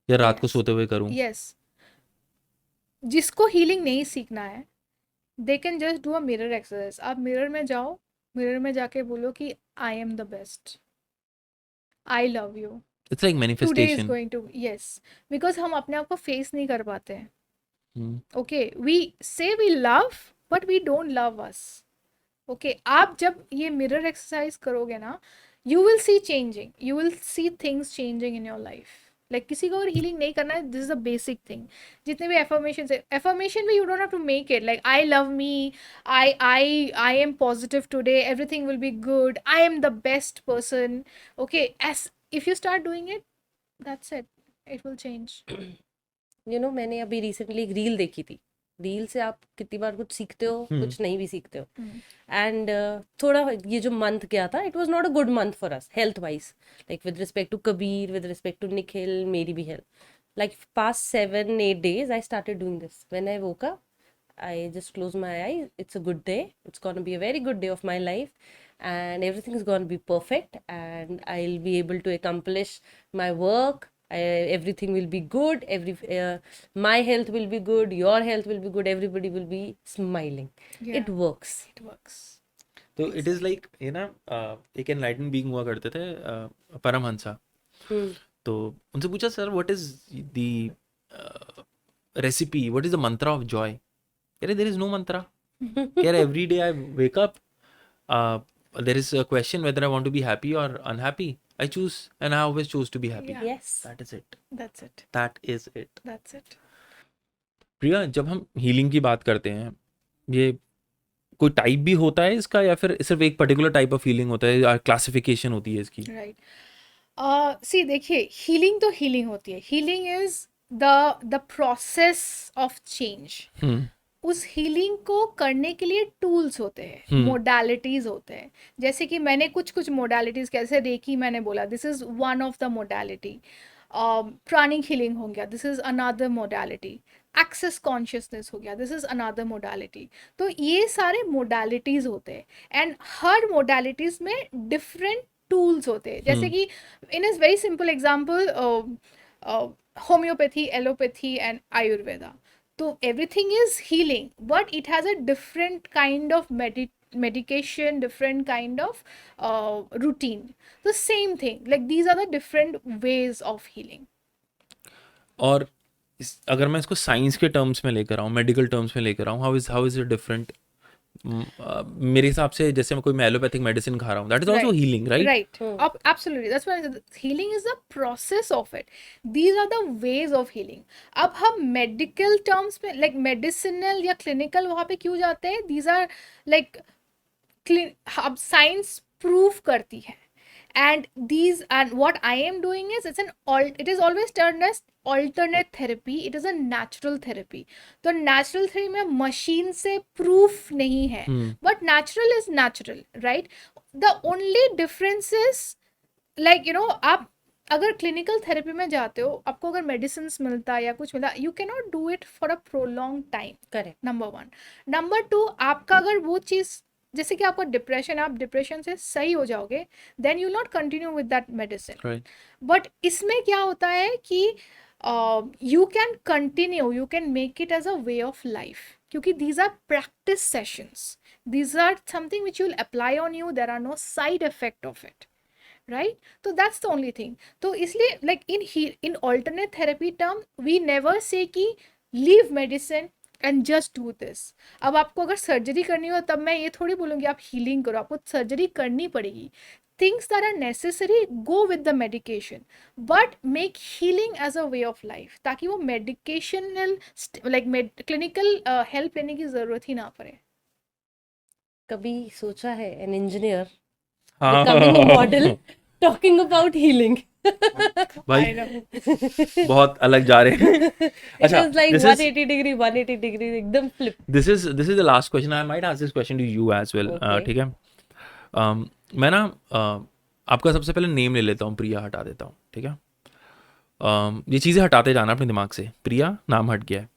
या रात को Yes. सोते हुए करूं? यस, जिसको हीलिंग नहीं सीखना है they can just do a mirror exercise. आप मिरर में जाओ, मिरर में जाके बोलो कि I am the best, I love you, it's like today is manifestation. Going to. Yes, because हम अपने आप को फेस नहीं कर पाते हैं. Hmm, okay, we say we love but we don't love us. Okay, आप जब ये मिरर एक्सरसाइज करोगे ना, you will see changing, you will C things changing in your life. Like किसी को अगर हीलिंग नहीं करना है, this is a basic thing. जितने भी एफर्मेशन है, एफर्मेशन भी you don't have to make it like I love me, I am positive today, everything will be good, I am the best person. Okay, as if you start doing it, that's it, it will change. You know, मैंने अभी recently एक reel देखी थी. Reel से आप कितनी बार कुछ सीखते हो, कुछ नहीं भी सीखते हो. एंड थोड़ा ये जो मंथ गया था, it was not a good month for us health wise, like with respect to Kabir, with respect to Nikhil, मेरी भी health. Like past 7-8 days I started doing this. When I woke up, I just closed my eyes. It's a good day, it's gonna be a very good day of my life, and everything is gonna be perfect, and I'll be able to accomplish my work. Everything will be good. My health will be good, your health will be good, everybody will be smiling. Yeah. It works. It works. तो it is like ये ना एक enlighten being हुआ करते थे परमहंसा. तो उनसे पूछा sir what is the recipe, what is the mantra of joy? कह रहे देयर इज नो मंत्रा. कह रहे every day I wake up, there is a question whether I want to be happy और unhappy. I choose and I always choose to be happy. Yeah. Yes. That is it. That's it. That is it. That's it. Priya, जब हम healing की बात करते हैं, ये कोई type भी होता है इसका या फिर सिर्फ एक पर्टिकुलर टाइप ऑफ हीलिंग होता है या क्लासिफिकेशन होती है इसकी? राइट. सी देखिए, हीलिंग तो हीलिंग होती है. Healing is the process of change. उस हीलिंग को करने के लिए टूल्स होते हैं, मोडालिटीज होते हैं. जैसे कि मैंने कुछ मोडालिटीज, कैसे रेकी मैंने बोला, this is one of the modality. Pranic healing हो गया, this is another modality, access consciousness हो गया, दिस इज अनदर मोडालिटी. तो ये सारे मोडालिटीज होते हैं एंड हर मोडालिटीज में डिफरेंट टूल्स होते हैं. जैसे कि in is very simple example, homeopathy, allopathy and Ayurveda. तो everything is healing, but it has a different kind of medication, different kind of routine. The same thing, like these are the different ways of healing. और अगर मैं इसको science के terms में लेकर आऊँ, medical terms में लेकर आऊँ, हाउ इज इट डिफरेंट? मेरे हिसाब से जैसे मैं कोई एलोपैथिक मेडिसिन खा रहा हूँ, that is also healing, right? Right. Absolutely. That's why I said healing is the process of it. These are the ways of healing. अब हम medical terms में, like medicinal या clinical, वहाँ पे क्यों जाते हैं? These are like अब साइंस प्रूव करती है. And these, and what I am doing is, it is always termed as alternate therapy. It is a natural therapy. तो natural therapy में machine से proof नहीं है, but natural is natural, right? The only difference is, like, you know, आप अगर clinical therapy में जाते हो, आपको अगर मेडिसिन मिलता है या कुछ मिलता, you can not do it for a prolong time. Correct. Number 1. Number 2, आपका अगर वो चीज़, जैसे कि आपको डिप्रेशन, आप डिप्रेशन से सही हो जाओगे, then you not continue with that medicine. But इसमें क्या होता है कि you can continue, you can make it as a way of life, क्योंकि these are practice sessions, these are something which you will apply on you, there are no side effect of it, right? So that's the only thing. तो इसलिए like in alternate therapy term we never say कि leave medicine and just do this. अब आपको अगर surgery करनी हो तब मैं ये थोड़ी बोलूँगी आप हीलिंग करो, आपको सर्जरी करनी पड़ेगी. Things that are necessary, go with the medication, but make healing as a way of life, ताकि वो medicational like clinical help लेने की ज़रूरत ही ना पड़े. कभी सोचा है an engineer becoming a model talking about healing? भाई बहुत अलग जा रहे हैं. It was like 180 degree एकदम flip. This is the last question. I might ask this question to you as well. Okay. ठीक है. मैं ना आपका सबसे पहले नेम ले लेता हूँ, प्रिया हटा देता हूँ, ठीक है? ये चीज़ें हटाते जाना अपने दिमाग से. प्रिया नाम हट गया है,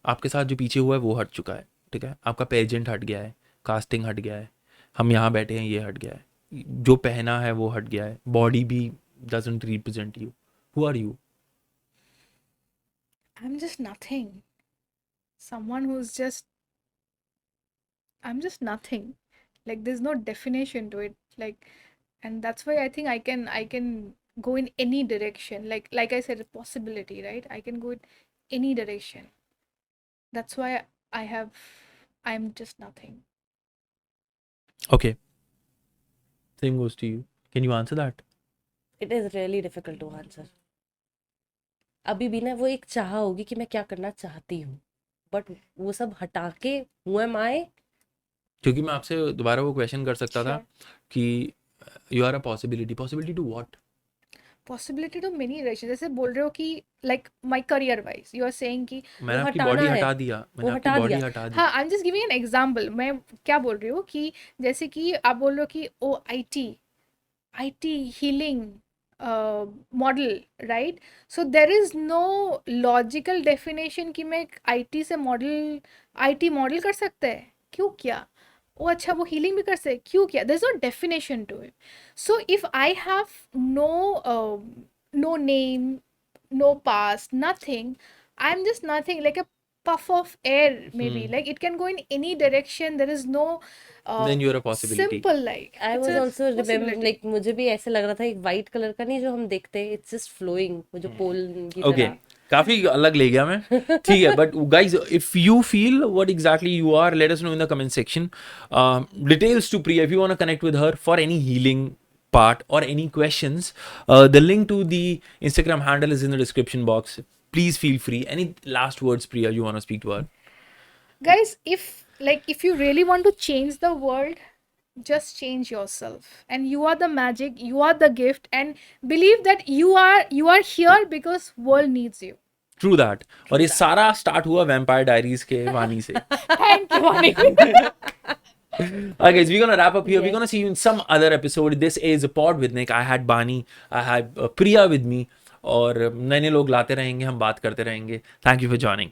आपके साथ जो पीछे हुआ है वो हट चुका है, ठीक है? आपका पेजेंट हट गया है, कास्टिंग हट गया है, हम यहाँ बैठे हैं ये हट गया है, जो पहना है वो हट गया है, बॉडी भी doesn't represent you. Who are you? I'm just nothing. Someone who's just, I'm just nothing. Like there's no definition to it. Like, and that's why I think I can go in any direction. Like I said, a possibility, right? I can go in any direction. That's why I'm just nothing. Okay. Same goes to you. Can you answer that? It is really difficult to answer. अभी भी ना वो एक चाह होगी कि मैं क्या करना चाहती हूँ, बट वो सब हटा के who am I? क्योंकि मैं आपसे दोबारा वो क्वेश्चन कर सकता था कि you are a possibility to what? Possibility to many directions. जैसे बोल रहे हो कि like my career wise, you are saying कि मैंने आपकी बॉडी हटा दिया, मैंने आपकी बॉडी हटा दी. हाँ, I'm just giving an example. मैं क्या बोल रही हूँ कि जैसे कि आप बोल रहे हो कि ओ IT healing model, right? So there is no logical definition कि मैं IT से IT model कर सकते हैं, क्यों किया? ओ अच्छा वो healing भी कर सकते हैं, क्यों किया? There's no definition to it. So if I have no name, no past, nothing, I'm just nothing, like a puff of air maybe. Like it can go in any direction. There is no Then you're a possibility. simple like. I was also remember like मुझे भी ऐसे लग रहा था एक white colour का नहीं जो हम देखते हैं, it's just flowing, वो जो पोल की Okay. तरह. काफी अलग ले गया मैं, ठीक है? But guys, if you feel what exactly you are, let us know in the comment section. Details to Priya if you want to connect with her for any healing part or any questions. The link to the Instagram handle is in the description box. Please feel free. Any last words, Priya, you want to speak to her? Guys, if you really want to change the world, just change yourself, and you are the magic, you are the gift, and believe that you are here because world needs you. True that. और ये सारा start हुआ vampire diaries के वानी से. Thank you, Vani. Alright guys, we're gonna wrap up here. We're gonna see you in some other episode. This is a pod with Nick. I had Bani, I had Priya with me. और नए नए लोग लाते रहेंगे, हम बात करते रहेंगे. Thank you for joining.